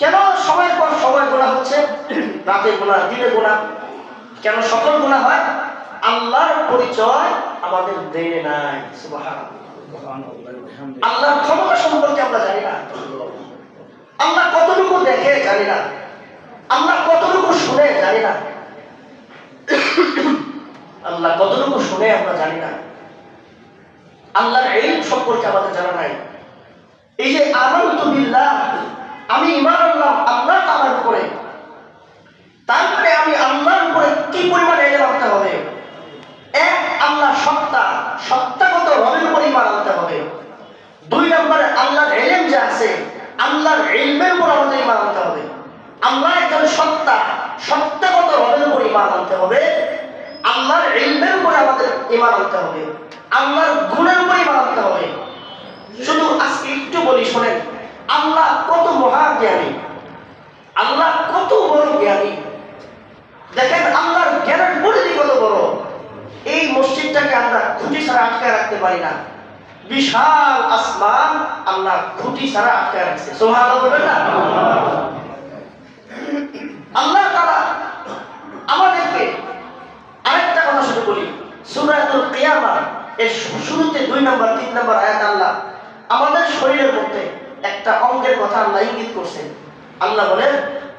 কেন সময়ের পর সময় গুনাহ হচ্ছে? রাতে গুনাহ, দিনে গুনাহ, কেন সকল গুনাহ হয়? আল্লাহর পরিচয় আমাদের দেয় নাই। সুবহানাল্লাহ। আল্লাহর ক্ষমতা সম্পর্কে আমরা জানি না, আল্লাহ কতটুকু দেখে জানি না, আল্লাহ কতটুকু শুনে জানি না, আল্লাহ কতটুকু শুনে আমরা জানি না। আল্লাহর ইলম সম্পর্কে আমাদের জানা নাই। এই যে আমানতু বিল্লাহ, আমি ঈমান আনলাম আল্লাহ তাআলার উপরে, তারপরে আমি আল্লাহর উপরে কি পরিমাণ ইলম আনতে হবে? এক, আল্লাহ সত্তা, সত্তাগত রবের উপর ঈমান আনতে হবে। দুই নম্বরে আল্লাহর ইলম যে আছে, আল্লাহর ইলমের উপর আমাদের ঈমান আনতে হবে। আল্লাহ একজন সত্তা, সত্তাগত রবের উপর ঈমান আনতে হবে। আল্লাহর ইলমের উপর আমাদের ঈমান আনতে হবে। আল্লাহর গুণের উপর ঈমান আনতে হবে। শুধু আজকে একটু বলি শোনেন, আল্লাহ কত মহাজ্ঞানী, আল্লাহ কত বড় জ্ঞানী। দেখেন আল্লাহর জ্ঞানের পরিধি কত বড়। এই মসজিদটাকে আমরা খুঁটি ছাড়া আটকায় রাখতে পারি না, বিশাল আসমান আল্লাহ খুঁটি ছাড়া আটকায় রাখছে। সুবহানাল্লাহ বলবেন না? আল্লাহ তাআলা আমাদেরকে আরেকটা কথা শুধু বলি, সূরাতুল কিয়ামা এর শুরুতে 2 নম্বর 3 নম্বর আয়াত আল্লাহ আমাদের শরীরের মধ্যে একটা অঙ্গের কথা আল্লাহ ইঙ্গিত করছেন। আল্লাহ বলেন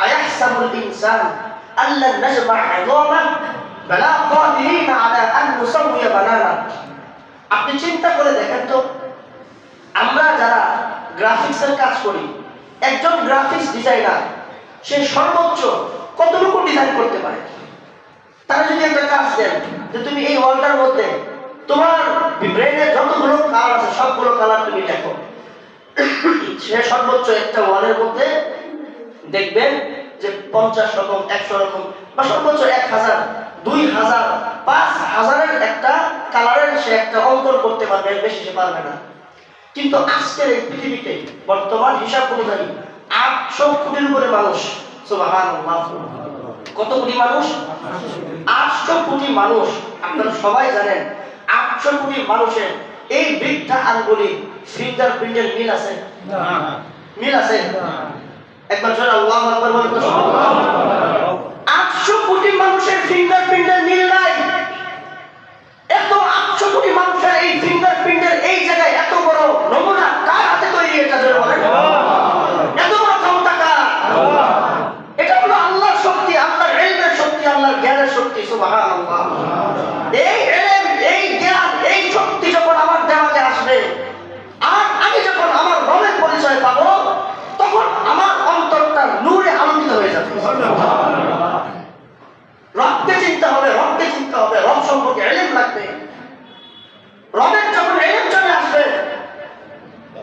আয়াহসাবুল ইনসান আল্লা নাজমা ইযামা বালা কাদিরিনা আলা আন নুসাওয়িয়া বানানা। আপনি চিন্তা করে দেখেন তো, আমরা যারা গ্রাফিক্সের কাজ করি, একজন গ্রাফিক্স ডিজাইনার সে সর্বোচ্চ কতটুকু ডিজাইন করতে পারে? তারা যদি একটা কাজ দেন যে তুমি এই ওয়ালটার মধ্যে তোমার ব্রেইনে যতগুলো কালার আছে সবগুলো কালার তুমি দেখো, সে সর্বোচ্চ একটা ওয়ালের মধ্যে দেখবেন যে 50 রকম, 100 রকম, বা সর্বোচ্চ 1000, 2000, 5000 একটা কালারের সে একটা অঙ্কন করতে পারবে, বেশি সে পারবে না। কিন্তু আজকের এই পৃথিবীতে বর্তমান হিসাব অনুযায়ী 800 কোটির উপরে মানুষ। সুবহানাল্লাহ। কত কোটি মানুষ? 800 কোটি মানুষ। আপনারা সবাই জানেন 800 কোটি মানুষের এই বৃদ্ধা আঙ্গুলি ফিঙ্গারপ্রিন্টের মিল আছে? মিল আছে? একবার জোরে আল্লাহু আকবার বলুন তো। 800 কোটি মানুষের ফিঙ্গারপ্রিন্টের মিল নাই। এত 800 কোটি মানুষের এই ফিঙ্গারপ্রিন্টের এই জায়গায় এত বড় নমুনা কার হাতে তৈরি? এটা জোরে বলেন। এত বড় ক্ষমতা কার? এটা হলো আল্লাহর শক্তি, আল্লাহর ইলমের শক্তি, আল্লাহর জ্ঞানের শক্তি। সুবহানাল্লাহ। এই ইলম, এই জ্ঞান, এই শক্তি যখন আমার দেমাগে আসবে আর আমি যখন আমার রবের পরিচয় পাবো, তখন আমার অন্তরটা নূরে আলোকিত হয়ে যাবে। রবকে চিনতে হবে, রবকে চিনতে হবে, রব সম্পর্কে ইলম লাগবে। রবের যখন ইলম চলে আসবে,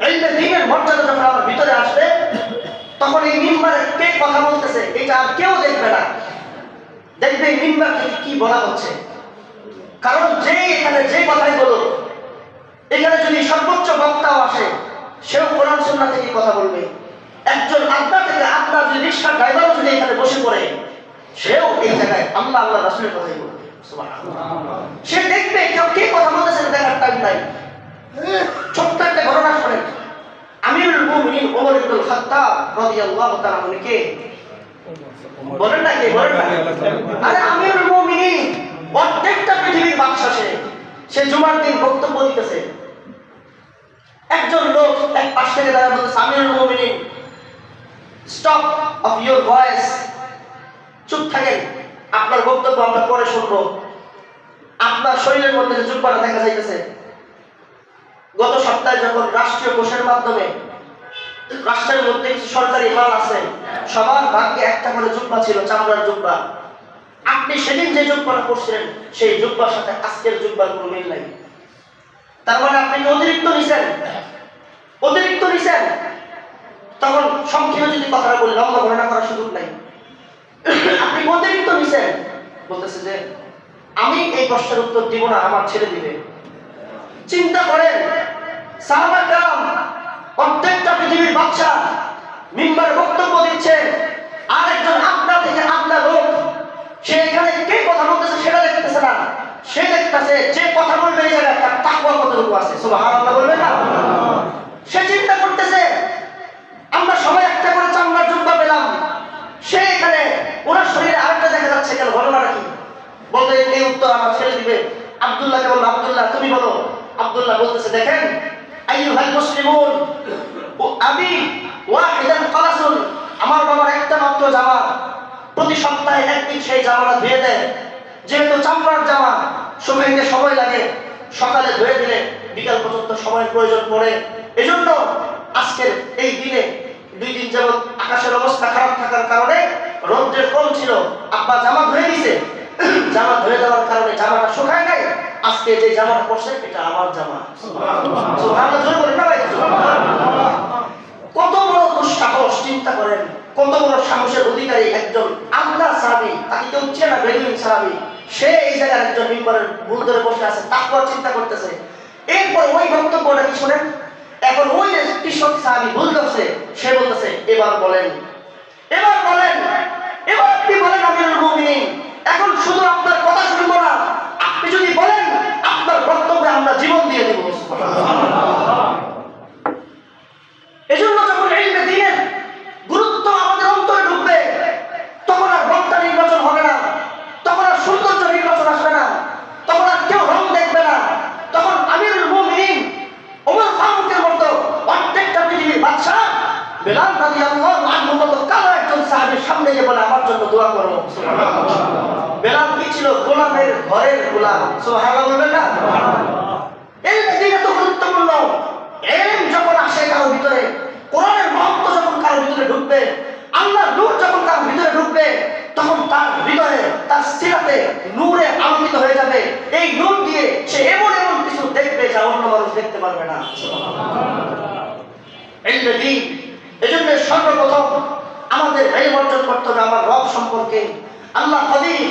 ইলমে দ্বীনের মর্যাদা যখন আমার ভিতরে আসবে, তখন এই মিম্বারে কে কথা বলতেছে এটা আর কেউ দেখবে না। দেখবে মিম্বার থেকে কি বলা হচ্ছে। কারণ যে এখানে যে কথাই বলো, এখানে যদি সর্বোচ্চ বক্তাও আসে, সেও কোরআন সুন্নাহ থেকে কথা বলবে। একজন আড্ডা থেকে আড্ডা যদি রিক্সার ড্রাইভারও যদি এখানে বসে পড়ে, সেও এই জায়গায় আল্লাহ আল্লাহ রাসূলের কথাই বলবে। সুবহানাল্লাহ। সে দেখবে কেউ কে কথা বলতেছে দেখার টাইম নাই। ছোট্ট একটা ঘটনা শোনেন। আমিরুল মুমিনিন ওমর ইবনুল খাত্তাব রাদিয়াল্লাহু তাআলা আনহুকে বলেন না, কে বলেন না? আরে আমিরুল মুমিনিন, প্রত্যেকটা পৃথিবীর বাদশা। সে জুমার দিন বক্তব্য দিতেছে। একজন লোক এক পাশ থেকে দাঁড়িয়ে বলতেছে, আমিরুল মুমিনিন, স্টপ অফ ইওর ভয়েস, চুপ থাকেন, আপনার বক্তব্য আমরা পরে শুনবো। আপনার শরীরের মধ্যে যে জুব্বাটা দেখা যাইতেছে, গত সপ্তাহে যখন রাষ্ট্রীয় কোষের মাধ্যমে রাষ্ট্রের মধ্যে কিছু সরকারি মাল আছে, সবার ভাগ্যে একটা করে জুব্বা ছিল, চামড়ার জুব্বা। আপনি সেদিন যে জুব্বাটা পরছিলেন, সেই জুব্বার সাথে আজকের জুব্বার কোনো মিল নাই। তার মানে আপনি কি অতিরিক্ত নিছেন? অতিরিক্ত নিছেন। তখন সংক্ষেপে যদি কথাটা বলি, লম্বা গণনা করার সুযোগ নাই। আপনি অতিরিক্ত নিছেন। বলতেছে যে আমি এই প্রশ্নের উত্তর দিব না, আমার ছেলে দিবে। চিন্তা করেন, সাহাবা কেরাম, প্রত্যেকটা পৃথিবীর বাদশা মিম্বারে বক্তব্য দিচ্ছে, আর একজন আপনা থেকে আপনা লোক, সে এখানে কে কথা বলতেছে সেটা দেখতেছে না, সে দেখতেছে যে কথা বলবে এই জায়গায় তার তাকওয়া কতটুকু আছে। সুবহানাল্লাহ বলবেন না? সে চিন্তা করতেছে আমরা সবাই একটা করে চামড়ার জুব্বা পেলাম, সে এখানে ওনার শরীরে আরেকটা দেখা যাচ্ছে কেন, ঘটনাটা কি? বলতে এই উত্তর আমার ছেলে দিবে। আব্দুল্লাহকে বলল, আব্দুল্লাহ তুমি বলো। আব্দুল্লাহ বলতেছে, দেখেন আইয়ুহাল মুসলিমুন, আবি ওয়াহিদান খালাসুন, আমার বাবার একটা মাত্র জামা, প্রতি সপ্তাহে একদিন সেই জামাটা ধুয়ে দেয়। যেহেতু চামড়ার জামা শুকাইতে সময় লাগে, সকালে ধুয়ে দিলে বিকাল পর্যন্ত সময়ের প্রয়োজন পড়ে। এজন্য আজকের এই দিনে 2 দিন যাবত আকাশের অবস্থা খারাপ থাকার কারণে রোদ্রের কম ছিল, আব্বা জামা ধুয়ে দিয়েছে। জামা ধুয়ে দেওয়ার কারণে জামাটা শুকায় নাই। আজকে যে জামাটা পরছে এটা আমার জামা। সুবহানাল্লাহ জোরে বলেন না ভাই? কত বড় দুঃসাহস, চিন্তা করেন। কত বড় সাহসের অধিকারী একজন আল্লাহ সাহাবী, তাকে কেউ চেনে না, বেদুইন সাহাবী। সে এই জায়গায় একজন মিম্বরের ভুল ধরে বসে আছে, তাকওয়ার চিন্তা করতেছে। এরপর ওই বক্তব্যটা কি শুনেন। এখন ওই যে কৃষক সাহাবী ভুল করছে, সে বলতেছে, এবার বলেন, এবার বলেন, এবার আপনি বলেন আমিরুল মুমিনিন, এখন শুধু আপনার কথা শুনবো না, আপনি যদি বলেন আপনার বক্তব্যে আমরা জীবন দিয়ে দেব। এজন্য যখন ইলমে দ্বীনের গুরুত্ব আমাদের অন্তরে ঢুকবে, তখন আর বক্তা নির্বাচন হবে না, তখন আর সৌন্দর্য নির্বাচন আসবে না, তখন আর কেউ রং দেখবে না। তখন আমিরুল মুমিনিন ওমর ফারুকের মতো প্রত্যেকটা পৃথিবীর বাদশা বেলাল রাদিয়াল্লাহু আনহুর মতো কালো একজন সাহাবীর সামনে গিয়ে বলে, আমার জন্য দোয়া করো। বেলাল কি ছিল? গোলামের ঘরের গোলাম। সুবহানাল্লাহ বলবেন না? এই দিন এত গুরুত্বপূর্ণ। ইলম যখন আসে কারো ভিতরে, কোরআনের মহত্ব যখন কারো ভিতরে ঢুকবে, আল্লাহর নূর যখন কারো ভিতরে ঢুকবে, তখন তার হৃদয়ে, তার সিরাতে নূরে আলোকিত হয়ে যাবে। এই নূর দিয়ে সে এমন এমন কিছু দেখবে যা অন্য মানুষ দেখতে পারবে না। ইলমে দ্বীন। এজন্য সর্বপ্রথম আমাদের ইলম অর্জন করতে হবে আমার রব সম্পর্কে। আল্লাহ কদির,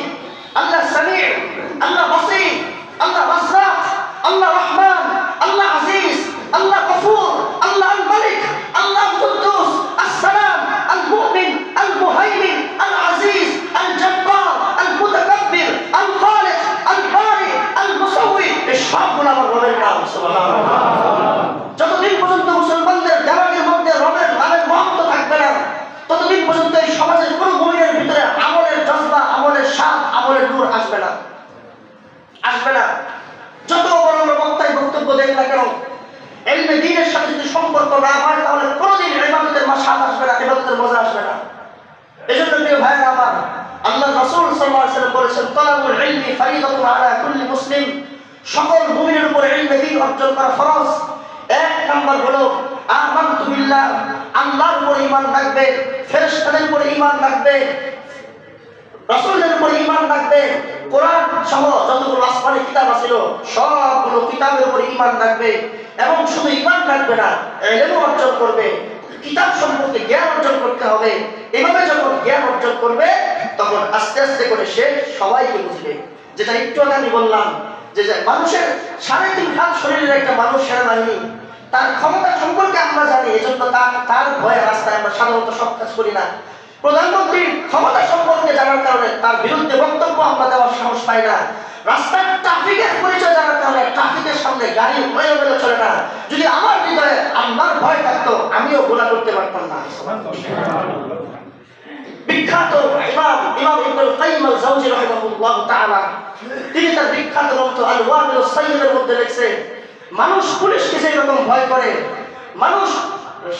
আল্লাহ সামিউ, আল্লাহ বাসীর, আল্লাহ রাজ্জাক, আল্লাহ রহমান, আল্লাহ আজিজ, আল্লাহ গফুর, আল্লাহ আল মালিক, আল্লাহ আল কুদ্দুস, আসসালাম, আল মুমিন, আল মুহাইমিন, আল আজিজ, আল জব্বার, আল মুতাকাব্বির, আল খালিক, আল বারি, আল মুসাউই। এই সবগুলো আমার রবের নাম। সুবহানাল্লাহ। যতদিন পর্যন্ত মুসলমানদের দেমাগের মধ্যে রবের নামের মহত্ব থাকবে না, ততদিন পর্যন্ত এই সমাজের কোন মুমিনের ভিতরে আমলের জজবা, আমলের স্বাদ, আমলের নূর আসবে না, আসবে না। যত বড় বড় বক্তাই বক্তব্য দেন না কেন, ইলমে দ্বীনের সাথে যদি সম্পর্ক না হয়, তাহলে কোনোদিন ইবাদতের স্বাদ আসবে না, ইবাদতের মজা আসবে না। এজন্য প্রিয় ভাইরা আমার, আল্লাহ রাসূল সাল্লাল্লাহু আলাইহি ওয়াসাল্লাম বলেছেন, তালাবুল ইলমি ফরিদাতুন আলা কুল্লি মুসলিম, সকল মুমিনের উপর ইলমে দ্বীন অর্জন করা ফরজ। 1 নাম্বার হলো আমানতু বিল্লাহ, আল্লাহর উপর ঈমান রাখবে, ফেরেশতাদের উপর ঈমান রাখবে, রাসূলের উপর ঈমান রাখবে, কোরআন সহ যতগুলো আসমানি কিতাব ছিল সবগুলো কিতাবের উপর ঈমান রাখবে। এবং শুধু ঈমান রাখবে না, ইলম অর্জন করবে। কিতাব সম্পর্কে জ্ঞান অর্জন করতে হবে। এভাবে যখন জ্ঞান অর্জন করবে তখন আস্তে আস্তে করে সে সবাইকে বুঝবে। যেটা একটু আগে আমি বললাম যে মানুষের 3.5 হাত শরীরের একটা মানুষ সেনাবাহিনী, তার ক্ষমতা সম্পর্কে আমরা জানি, এজন্য তার ভয়ে রাস্তায় আমরা সাধারণত সব কাজ করি না। প্রধানমন্ত্রীর ক্ষমতা সম্পর্কে জানার কারণে তার বিরুদ্ধে বক্তব্য আমরা দেওয়ার সাহস পাই না। রাস্তার ট্রাফিকের পরিচয় জানার কারণে ট্রাফিকের সামনে গাড়ি এলোমেলো চলে না। যদি আমার হৃদয়ে আল্লাহর ভয় থাকতো আমিও গুনাহ করতে পারতাম না। বিখ্যাত ইমাম ইবনুল কাইয়িম আল-জাওজি রাহিমাহুল্লাহ তাআলা তিনি তার বিখ্যাত গ্রন্থ আল-ওয়াবিলুস সাইয়্যিবের মধ্যে লিখছেন, মানুষ পুলিশকে যেরকম ভয় করে, মানুষ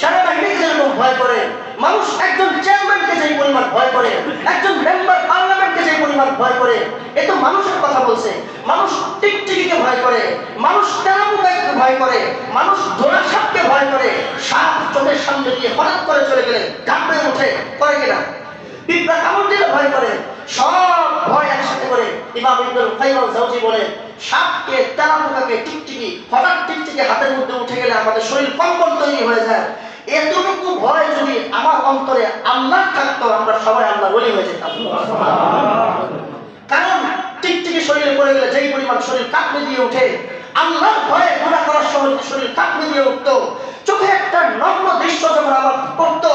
সেনাবাহিনীকে যেরকম ভয় করে, মানুষ একজন চেয়ারম্যানকে যে পরিমাণ ভয় করে, একজন মেম্বার পার্লামেন্টকে যে পরিমাণ ভয় করে, এ তো মানুষের কথা বলছে। মানুষ টিকটিকিকে ভয় করে, মানুষ তেলাপোকাকে ভয় করে, মানুষ ধোলা সাপকে ভয় করে। সাপ চোখের সামনে দিয়ে হঠাৎ করে চলে গেলে ঘাবড়ে ওঠে, করে কিনা? পিঁপড়া কামড় দিলে ভয় করে। সব ভয় একসাথে করে ইমাম ইবনুল কাইয়িম আল-জাওজি বলে, সাপকে, তেলাপোকাকে, টিকটিকি হঠাৎ টিকটিকি হাতের মধ্যে উঠে গেলে আমাদের শরীর কম্পন তৈরি হয়ে যায়। এতটুকু ভয় যদি আমার অন্তরে আল্লাহ থাকতো আমরা সবাই আল্লাহর ওলি হয়ে যেতাম। কারণ টিকটিকি শরীরে পড়ে গেলে যেই পরিমাণ শরীর কাঁপতে দিয়ে ওঠে, আল্লাহর ভয়ে গুনাহ করার সময় শরীর কাঁপতে দিয়ে উঠতো। চোখে একটা নগ্ন দৃশ্য যখন আমার পড়তো,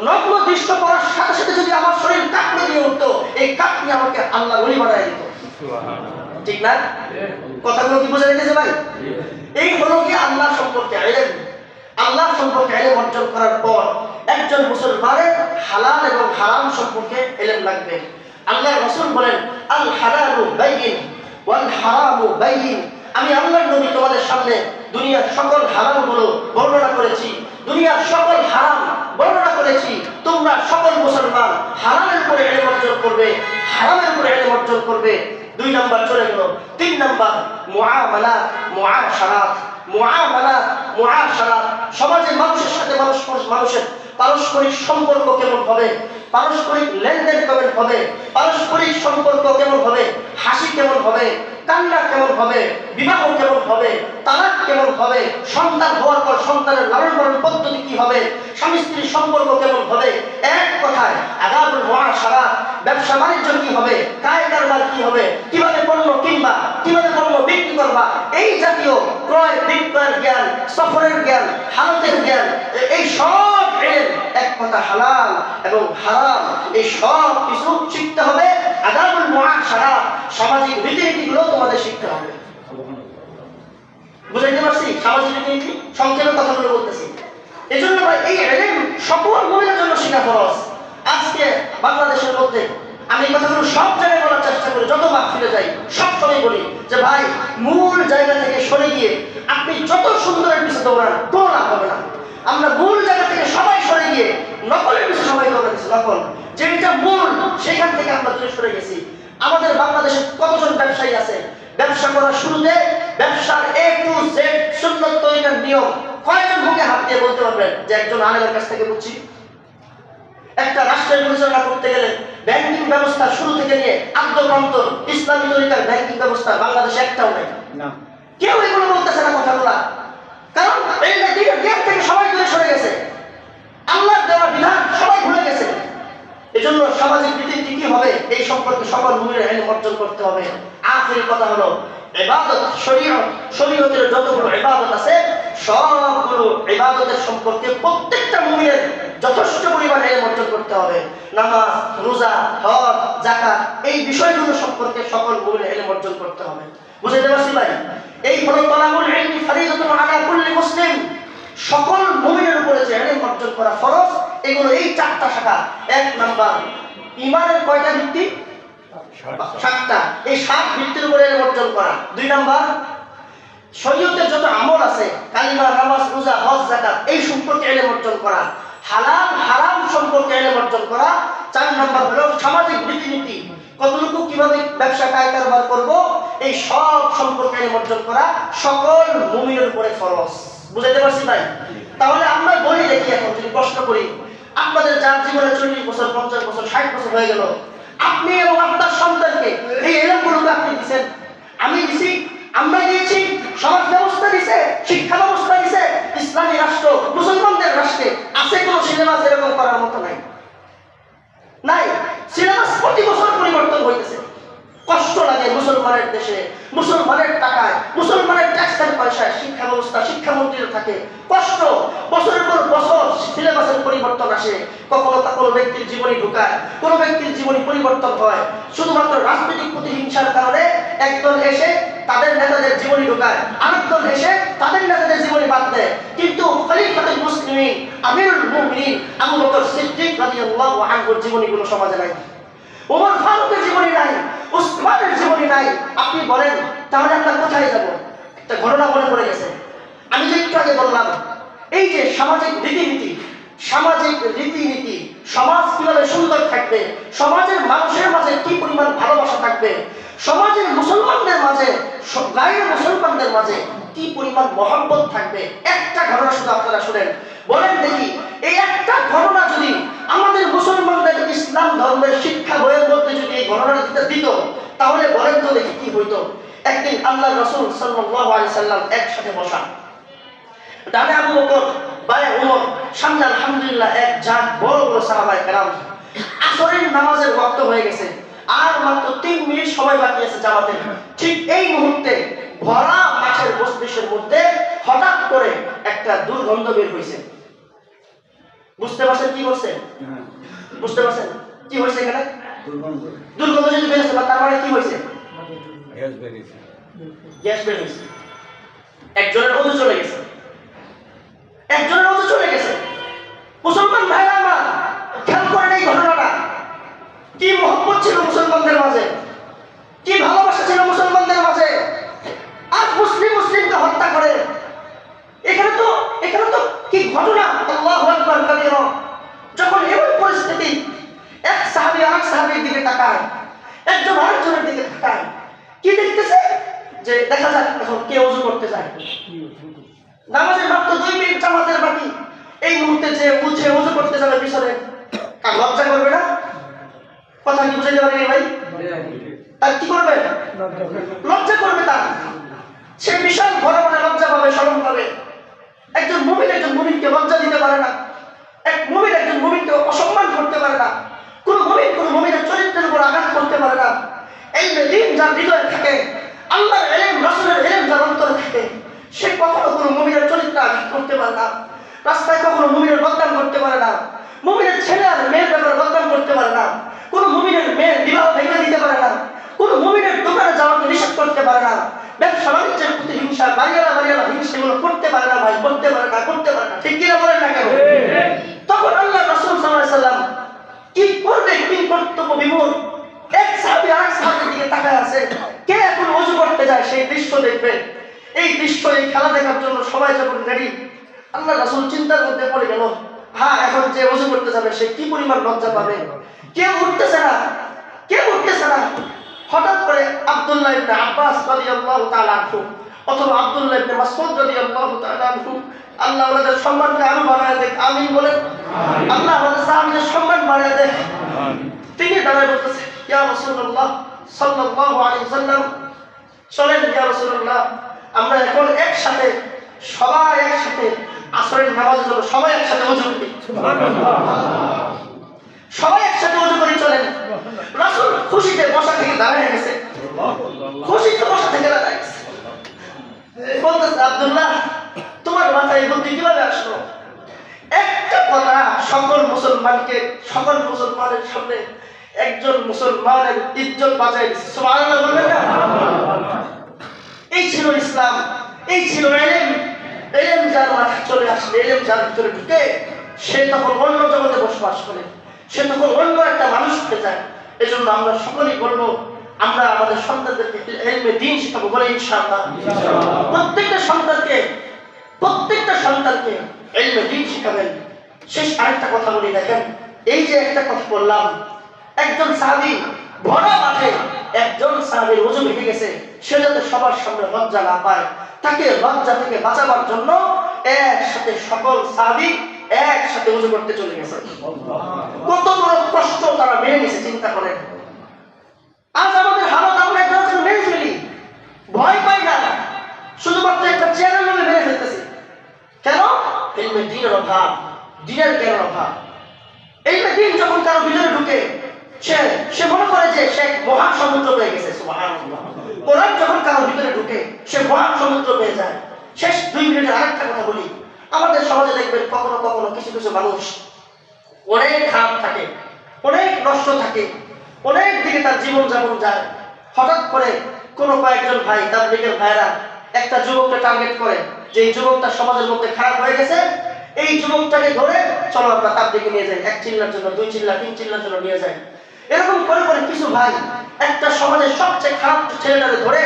নগ্ন দৃশ্য পড়ার সাথে সাথে যদি আমার শরীর কাঁপতে দিয়ে উঠতো, এই কাঁপনি আমাকে আল্লাহর ওলি বানায় দিত। ঠিক না? কথাগুলো কি বোঝা গেছে ভাই? এই হলো কি আল্লাহ সম্পর্কে ইলম। আল্লাহ সম্পর্কে ইলম অর্জন করার পর একজন মুসলমানের হালাল এবং হারাম সম্পর্কে ইলম লাগবে। আল্লাহর রাসূল বলেন, আল হালালু বাইয়িন ওয়াল হারামু বাইয়িন। আমি আল্লাহর নবী তোমাদের সামনে দুনিয়ার সকল হারামগুলো বর্ণনা করেছি, দুনিয়ার সকল হারাম বর্ণনা করেছি। তোমরা সকল মুসলমান হালালের উপরে ইলম অর্জন করবে, হারামের উপরে ইলম অর্জন করবে। 2 নাম্বার চলে গেল। 3 নাম্বার মুআমালাত, মুআশারাত। মুআমালাত, মুআশারাত, সমাজের মানুষের সাথে মানুষের পারস্পরিক সম্পর্ক কেমন হবে, পারস্পরিক লেনদেন কেমন হবে, পারস্পরিক সম্পর্ক কেমন হবে, হাসি কেমন হবে, কান্না কেমন হবে, বিবাহ কেমন হবে, তালাক কেমন হবে, সন্তান হওয়ার পর সন্তানের লালন পালন পদ্ধতি কি হবে, স্বামী স্ত্রীর সম্পর্ক কেমন হবে। এক কথায় আদাবুল মুআশারাত, ব্যবসা বাণিজ্য কি হবে, কায় কারবার কি হবে, কিভাবে পণ্য কিনবা, কিভাবে পণ্য বিক্রি করবা, এই জাতীয় ক্রয় বিক্রয়ের জ্ঞান, সফরের জ্ঞান, হালতের জ্ঞান, এই সব ইলম, এক কথা হালাল এবং হারাম, এই সব কিছু শিখতে হবে। আদাবুল মুআশারাত, সামাজিক রীতিনীতিগুলো তোমাদের শিখতে হবে। বুঝাইতে পারছি? সামাজিক রীতিনীতি সংক্ষেপে কথাগুলো বলতেছি। এজন্য ভাই এই ইলম সকল মুমিনের জন্য শিখা ফরজ। আজকে বাংলাদেশের মধ্যে আমি এই কথাগুলো সব জায়গায় বলার চেষ্টা করি, যত মাহফিলে যাই সব সময় বলি যে ভাই মূল জায়গা থেকে সরে গিয়ে আপনি যত সুন্দরের পিছনে দৌড়ান কোনো লাভ হবে না। আমরা মূল জায়গা থেকে সবাই সরে গিয়ে নকলের পিছনে সবাই দৌড়াচ্ছি, নকল যেটা মূল সেখান থেকে আমরা দূরে সরে গেছি। আমাদের বাংলাদেশে কতজন ব্যবসায়ী আছে, ব্যবসা করার শুরুতে ব্যবসার A to Z সুন্নত তরিকার নিয়ম কয়জন মুখে হাত দিয়ে বলতে পারবেন যে একজন আলেমের কাছ থেকে বুঝছি? একটা রাষ্ট্রের পরিচালনা করতে গেলে ব্যাংকিং ব্যবস্থা শুরু থেকে নিয়ে আদ্যপ্রান্ত ইসলামী তরিকার ব্যাংকিং ব্যবস্থা বাংলাদেশে একটাও নেই। কেউ এগুলো বলতেছে না কথাগুলা, কারণ এই জ্ঞান থেকে সবাই দূরে সরে গেছে, আল্লাহর দেওয়া বিধান সবাই ভুলে গেছে। এজন্য সামাজিক রীতিনীতি কি হবে এই সম্পর্কে সকল মুমিনের ইলম অর্জন করতে হবে। আখেরি কথা হলো ইবাদত, শরীয়তের যতগুলো ইবাদত আছে সবগুলো ইবাদতের সম্পর্কে প্রত্যেকটা মুমিনের যথেষ্ট পরিমাণে ইলম অর্জন করতে হবে। নামাজ, রোজা, হজ, যাকাত, এই বিষয়গুলো সম্পর্কে সকল মুমিনের ইলম অর্জন করতে হবে। বুঝাইতে পারছি ভাই? এই হলো তালাবুল ইলমি ফরিদাতুন আলা কুল্লি মুসলিম। সকল মুমিনের উপরে যে ইলম অর্জন করা ফরজ, এগুলো এই 4টা শাখা। 1 নাম্বার ঈমানের কয়টা ভিত্তি? 7টা। এই 7 ভিত্তির উপরে ইলম অর্জন করা। 2 নাম্বার শরীয়তের যত আমল আছে, কালিমা, নামাজ, রোজা, হজ, যাকাত, এই সম্পর্কে ইলম অর্জন করা। হালাল হারাম সম্পর্কে ইলম অর্জন করা। 4 নাম্বার হলো সামাজিক রীতিনীতি, কতটুকু কিভাবে ব্যবসা কায় কারবার করব, এই সব সম্পর্কে ইলম অর্জন করা সকল মুমিনের উপরে ফরজ। বুঝাইতে পারছি ভাই? তাহলে আমরা বলি দেখি, এখন যদি প্রশ্ন করি, আপনাদের যার জীবনে 40 বছর, 50 বছর, 60 বছর হয়ে গেল, আপনি এবং আপনার সন্তানকে এই ইলমগুলো আপনি দিয়েছেন, আমি দিছি, আমরা দিয়েছি, সমাজ ব্যবস্থা দিছে, শিক্ষা ব্যবস্থা দিছে, ইসলামী রাষ্ট্র, মুসলমানদের রাষ্ট্রে আছে কোনো সিলেবাস এরকম করার মতো নাই। সিলেবাস প্রতি বছর পরিবর্তন হইতেছে। কষ্ট লাগে মুসলমানের দেশে, মুসলমানের টাকায়, মুসলমানের ট্যাক্সের পয়সায় শিক্ষা ব্যবস্থা, শিক্ষামন্ত্রীরা থাকে কষ্ট। বছরের পর বছর সিলেবাসের পরিবর্তন আসে। কখনো তা কোনো ব্যক্তির জীবনী ঢুকায়, কোনো ব্যক্তির জীবনী পরিবর্তন হয়। শুধুমাত্র রাজনৈতিক প্রতিহিংসার কারণে একদল এসে তাদের নেতাদের জীবনী ঢুকায়, আরেকদল এসে তাদের নেতাদের জীবনী বাদ দেয়। কিন্তু খলিফাতুল মুসলিমিন আমিরুল মুমিনিন আবু বকর সিদ্দিক রাদিয়াল্লাহু আনহুর জীবনীগুলো সমাজে নাই। ওমর ফারুকের জীবনী নাই, উসমানের জীবনী নাই। আপনি বলেন তাহলে আমরা কোথায় যাব? একটা ঘটনা মনে পড়ে গেছে। আমি যে একটু আগে বললাম, এই যে সামাজিক রীতিনীতি, সমাজ কিভাবে সুন্দর থাকবে, সমাজের মানুষের মাঝে কি পরিমাণ ভালোবাসা থাকবে, সমাজের মুসলমানদের মাঝে, গায়ের মুসলমানদের মাঝে কি পরিমাণ মহব্বত থাকবে। একটা ঘটনা শুধু আপনারা শুনেন, বলেন দেখি এই একটা ঘটনা যদি আমাদের মুসলমানদের ইসলাম ধর্মের শিক্ষা বইয়ের মধ্যে যদি এই ঘটনাটা দিত, তাহলে বলেন তো দেখি কি হইতো। একদিন আল্লাহ রাসূল সাল্লাল্লাহু আলাইহি সাল্লাম একসাথে বসা, ডানে আবু বকর, বায়ে ওমর, সামনে আলহামদুলিল্লাহ এক ঝাঁক বড় বড় সাহাবায়ে কেরাম। আসরের নামাজের ওয়াক্ত হয়ে গেছে, আর মাত্র 3 মিনিট সময় বাকি আছে জামাতের। ঠিক এই মুহূর্তে ভরা মাঠের মজলিসের মধ্যে হঠাৎ করে একটা দুর্গন্ধ বের হয়েছে। বুঝতে পারছেন কি করছে? বুঝতে পারছেন কি হয়েছে? এখানে দুর্গন্ধ যদি বেরিয়েছে, তার মানে কি হয়েছে? গ্যাস বের হয়েছে। একজনের ওযু চলে গেছে, মুসলমান ভাইরা আমার খেয়াল করেন এই ঘটনাটা। কি মহব্বত ছিল মুসলমানদের মাঝে, কি ভালোবাসা ছিল মুসলমানদের মাঝে। আজ মুসলিমকে হত্যা করে। এখানে তো কি ঘটনা! আল্লাহু আকবার কাবীরা। যখন এমন পরিস্থিতি, এক সাহাবী আরেক সাহাবীর দিকে তাকায়, একজন আরেকজনের দিকে তাকায়, কি দেখতেছে? যে দেখা যায় এখন কে ওযু করতে যায়। নামাজের মাত্র 2 মিনিট জামাতের বাকি। এই মুহূর্তে যে উঠে ওযু করতে যাবে পিছনে, কার লজ্জা করবে না? কথা কি বুঝাইতে পারেনি ভাই? তার কি করবে? লজ্জা করবে। তার সে বিশাল ঘরে মনে লজ্জা পাবে, শরম পাবে। একজন মুমিনকে লজ্জা দিতে পারে না। এক মুমিন একজন মুমিনকে অসম্মান করতে পারে না। কোন মুমিনের চরিত্রের উপর আঘাত করতে পারে না। এই দিন যার হৃদয়ে থাকে, আল্লাহর ইলম, রাসূলের ইলম যার অন্তরে থাকে, সে কখনো কোনো মুমিনের চরিত্র আঘাত করতে পারে না। রাস্তায় কখনো মুমিনের বদনাম করতে পারে না। মুমিনের ছেলে আর মেয়ের ব্যাপারে বদনাম করতে পারে না। কোন মুমিনের মেয়ের বিবাহ ভেঙে দিতে পারে না। কোন মুমিনের দোকানে যাওয়াকে নিষেধ করতে পারে না। ব্যবসা বাণিজ্যের প্রতি হিংসা, বাড়িয়ালা হিংসাগুলো করতে পারে না ভাই, করতে পারে না। ঠিক কিনা বলেন না কেন? তখন আল্লাহ রাসূল সাল্লাল্লাহু আলাইহি সাল্লাম কি করবে, কি কর্তব্য বিমূঢ়। এক সাহাবী আরেক সাহাবীর দিকে তাকায় আছে। কে এখন ওযু করতে যায় সেই দৃশ্য দেখবে। এই দৃশ্য, এই খেলা দেখার জন্য সবাই যখন রেডি, আল্লাহ রাসূল চিন্তার মধ্যে পড়ে গেল, হ্যাঁ এখন যে ওযু করতে যাবে সে কি পরিমাণ লজ্জা পাবে। কেউ উঠতেছে না। হঠাৎ করে আব্দুল্লাহ ইবনে আব্বাস রাদিয়াল্লাহু তাআলা আনহু অথবা আব্দুল্লাহ ইবনে মাসউদ রাদিয়াল্লাহু তাআলা আনহু, আল্লাহ ওনাদের সম্মানকে আরো বাড়ায় দেখ, আমিন বলেন। আল্লাহ আমাদের সাহাবীদের সম্মান বাড়ায় দেখ। তিনি দাঁড়ায় বলতেছে, ইয়া রাসূলুল্লাহ সাল্লাল্লাহু আলাইহি ওয়াসাল্লাম, চলেন ইয়া রাসূলুল্লাহ, আমরা এখন সবাই একসাথে আসরের নামাজের জন্য সবাই একসাথে ওযু করি। সবাই একসাথে ওযু করি, চলেন। রাসূল খুশিতে বসা থেকে দাঁড়িয়ে গেছে, বলতেছে, আব্দুল্লাহ তোমার মাথায় বুদ্ধি কিভাবে আসলো? একটা কথা সকল মুসলমানের সামনে একজন মুসলমানের ইজ্জত বাঁচাই দিচ্ছে। সুবহানাল্লাহ বলবেন না? এই ছিল ইসলাম, এই ছিল ইলম। ইলম যার মাথায় চলে আসলে, ইলম যার ভিতরে ঢুকে, সে তখন অন্য জগতে বসবাস করে, সে তখন অন্য একটা মানুষ হয়ে যায়। এজন্য আমরা সকলেই বলবো, আমরা আমাদের সন্তানদেরকে ইলমে দ্বীন শিখাবো, বলে ইনশাআল্লাহ। প্রত্যেকটা সন্তানকে ইলমে দ্বীন শিখাবেন। শেষ আরেকটা কথা বলি, দেখেন এই যে একটা কথা বললাম, একজন সাহাবী ভরা মাঠে একজন সাহাবীর ওযু ভেঙে গেছে, সে যাতে সবার সামনে লজ্জা না পায়, তাকে লজ্জা থেকে বাঁচাবার জন্য একসাথে সকল সাহাবী একসাথে ওযু করতে চলে গেছে। কত বড় কষ্ট তারা মেনে নিয়েছে, চিন্তা করেন। আজ আমাদের হালত আমরা একজন মেনে ফেলি, ভয় পাই না, শুধুমাত্র একটা চেয়ারের নামে মেনে ফেলতেছি। কেন? ইলমের অভাব, দ্বীনের জ্ঞানের অভাব। ইলমে দ্বীন যখন কারো ভিতরে ঢুকে সে মনে করে যে সে মহান সমুদ্র পেয়ে গেছে। সুবহানাল্লাহ। কোরআন যখন কারো ভিতরে ঢুকে সে মহান সমুদ্র পেয়ে যায়। শেষ 2 মিনিটের আরেকটা কথা বলি। আমাদের সমাজে দেখবেন কখনো কখনো কিছু কিছু মানুষ অনেক খারাপ থাকে, অনেক নষ্ট থাকে, অনেক দিকে তার জীবন যাপন যায়। হঠাৎ করে কোনো কয়েকজন ভাই, তাবলীগের ভাইরা একটা যুবককে টার্গেট করে যে এই যুবকটা সমাজের মধ্যে খারাপ হয়ে গেছে, এই যুবকটাকে ধরে চলো আমরা তাবলীগে নিয়ে যাই, 1 চিল্লার জন্য 2 চিল্লা 3 চিল্লার জন্য নিয়ে যাই। এরকম করে করে কিছু ভাই একটা সমাজের সবচেয়ে খারাপ ছেলেটাকে ধরে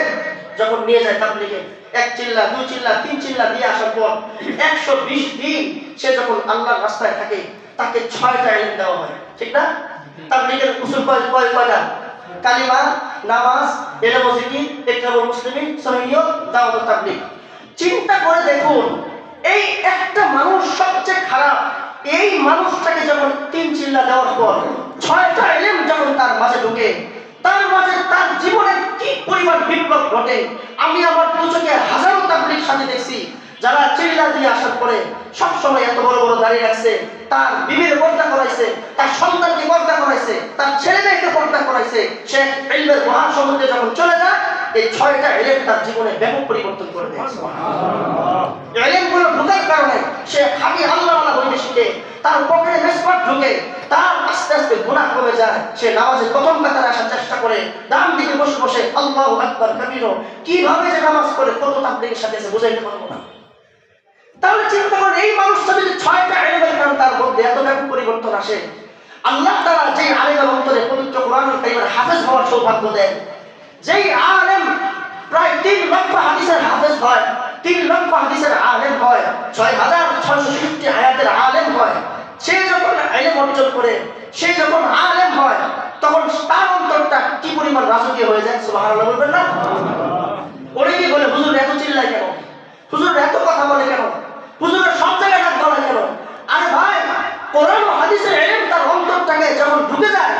যখন নিয়ে যায় তাবলীগে, 1 চিল্লা 2 চিল্লা 3 চিল্লা দিয়ে আসার পর 120 দিন সে যখন আল্লাহর রাস্তায় থাকে, তাকে 6টা ইলম দেওয়া হয়। ঠিক না? তাবলীগের উসুল কয়টা? কালিমা, নামাজ, ইলম ও জিকির, ইকরামুল মুসলিমিন, সহিহ, দাওয়াত ও তাবলীগ। চিন্তা করে দেখুন, এই একটা মানুষ সবচেয়ে খারাপ, এই মানুষটাকে যখন 3 চিল্লা দেওয়ার পর 6টা ইলম যখন তার মাঝে ঢুকে, তার মাঝে তার জীবনে কি পরিমাণ বিপ্লব ঘটে। আমি আমার 2 চোখে হাজারো তাবলীগ সাথে দেখছি যারা চিল্লা দিয়ে আসার পরে সব সময় এত বড় বড় দাঁড়িয়ে রাখছে, তার বিবির পর্দা করাইছে, তার সন্তানকে পর্দা করাইছে, তার ছেলে মেয়েকে পর্দা করাইছে। সে ইলমের মহান সমুদ্রে যখন চলে যায়, এই 6টা ইলম তার জীবনে ব্যাপক পরিবর্তন করে দেয়। সুবহানাল্লাহ। ইলমগুলো ঢোকার কারণে সে খালি আল্লাহওয়ালা হইতে শিখে, তার পকেটে মেসওয়াক ঢুকে, তার আস্তে আস্তে গুনাহ কমে যায়। সে নামাজের প্রথম কাতারে আসার চেষ্টা করে, ডান দিকে বসে বসে আল্লাহু আকবার কাবীরা, কিভাবে যে নামাজ পড়ে কত তাবলীগের সাথে আছে বুঝাইতে পারবো না। তাহলে চিন্তা করেন, এই মানুষটা যদি 6টা ইলমের কারণে তার মধ্যে এত ব্যাপক পরিবর্তন আসে, আল্লাহ তাআলা যে আলেমের অন্তরে পবিত্র কোরআনুল কারীমের হাফেজ হওয়ার সৌভাগ্য দেন, যেই আলেম প্রায় 3 লক্ষ হাদিসের হাফেজ হয়, 3 লক্ষ হাদিসের আলেম হয়, 6660 আয়াতের আলেম হয়, সে যখন ইলম অর্জন করে, সে যখন আলেম হয়, তখন তার অন্তরটা কি পরিমাণ রাজকীয় হয়ে যায়। সুবহানাল্লাহ বলবেন না? অনেকেই বলে হুজুর এত চিল্লায় কেন, হুজুর এত কথা বলে কেন, হুজুরের সব জায়গায় হাত ধরে কেন? আরে ভাই, কোরআন ও হাদিসের ইলম তার অন্তরটাকে যখন ঢুকে যায়,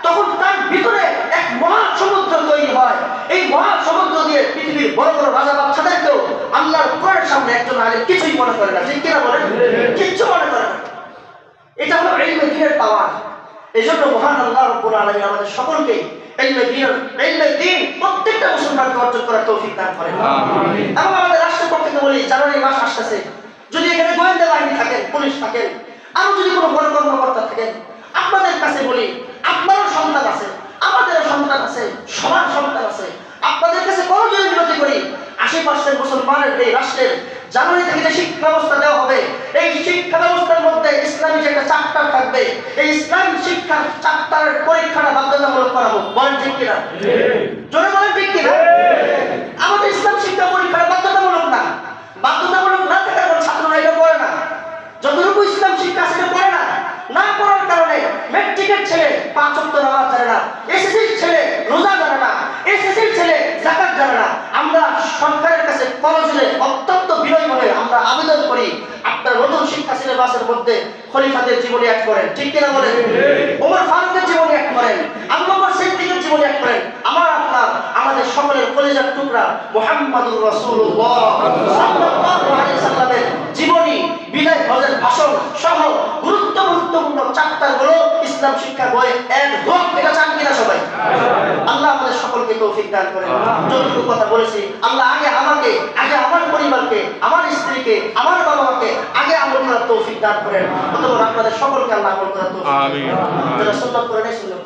তখন তার ভিতরে এক মহা সমুদ্র তৈরি হয়। এই মহা সমুদ্র দিয়ে পৃথিবীর বড় বড় রাজা বাদশাদেরকেও আল্লাহর কোরআনের সামনে একজন আলেম কিছুই মনে করে না। ঠিক কিনা বলেন? কিচ্ছু মনে করে না। এটা হলো ইলমে দ্বীনের পাওয়ার। এজন্য মহান আল্লাহ রাব্বুল আলামিন আমাদের সকলকে ইলমে দ্বীন প্রত্যেকটা মুসলমানকে অর্জন করার তৌফিক দান করেন। আমিন। এবং আমাদের রাষ্ট্রের পক্ষ থেকে বলি, জানুয়ারি মাস আসতেছে, যদি এখানে গোয়েন্দা বাহিনী থাকেন, পুলিশ থাকেন, আরো যদি কোনো বড় কর্মকর্তা থাকেন, আপনাদের কাছে বলি, আপনারও সন্তান আছে, আমাদেরও সন্তান আছে, সবার সন্তান আছে। আপনাদের কাছে কোনো যদি বিনতি করি, আশেপাশের মুসলমানের এই রাষ্ট্রের জানুয়ারি থেকে যে শিক্ষা ব্যবস্থা দেওয়া হবে, এই শিক্ষা ব্যবস্থার মধ্যে ইসলামী যে একটা চ্যাপ্টার থাকবে, এই ইসলামিক শিক্ষার চ্যাপ্টারের পরীক্ষাটা বাধ্যতামূলক করা হোক। বলেন ঠিক কিনা? জোরে বলেন ঠিক কিনা? আমাদের ইসলাম শিক্ষা পরীক্ষাটা বাধ্যতামূলক না। বাধ্যতামূলক না থাকার কারণে ছাত্ররা এটা পড়ে না। যতটুকু ইসলাম শিক্ষা সেটা পড়ে না। না পড়ার কারণে মেট্রিকের ছেলে 5 ওয়াক্ত নামাজ জানে না, এসএসসির ছেলে রোজা জানে না, এসএসসির ছেলে যাকাত জানে না। আমরা সরকারের কাছে করজোরে অত্যন্ত বিনয় মনে আমরা আবেদন করি, আপনার নতুন শিক্ষা সিলেবাসের মধ্যে খলিফাদের জীবনী এক করেন। ঠিক কিনা বলেন? ওমর ফারুকের জীবনী এক করেন, আবু বকর সিদ্দিকের জীবনী এক করেন। আমাদের সকলের কলিজার টুকরা মুহাম্মাদুর রাসূলুল্লাহ সাল্লাল্লাহু আলাইহি সাল্লামের জীবনী, বিদায় হজের ভাষণ সহ গুরুত্বপূর্ণ চ্যাপ্টারগুলো ইসলাম শিক্ষা বইয়ে এক হোক। এটা চান কিনা সবাই? আল্লাহ আমাদের সকলকে তৌফিক দান করেন। যতটুকু কথা বলেছি, আল্লাহ আগে আমাকে, আগে আমার পরিবারকে, আমার স্ত্রীকে, আমার বাবা মাকে আগে আমল করার তৌফিক দান করেন। অতঃপর আপনাদের সকলকে আল্লাহ আমল করার তৌফিক দান করেন। যারা সুন্নাত করে নাই সুন্নাত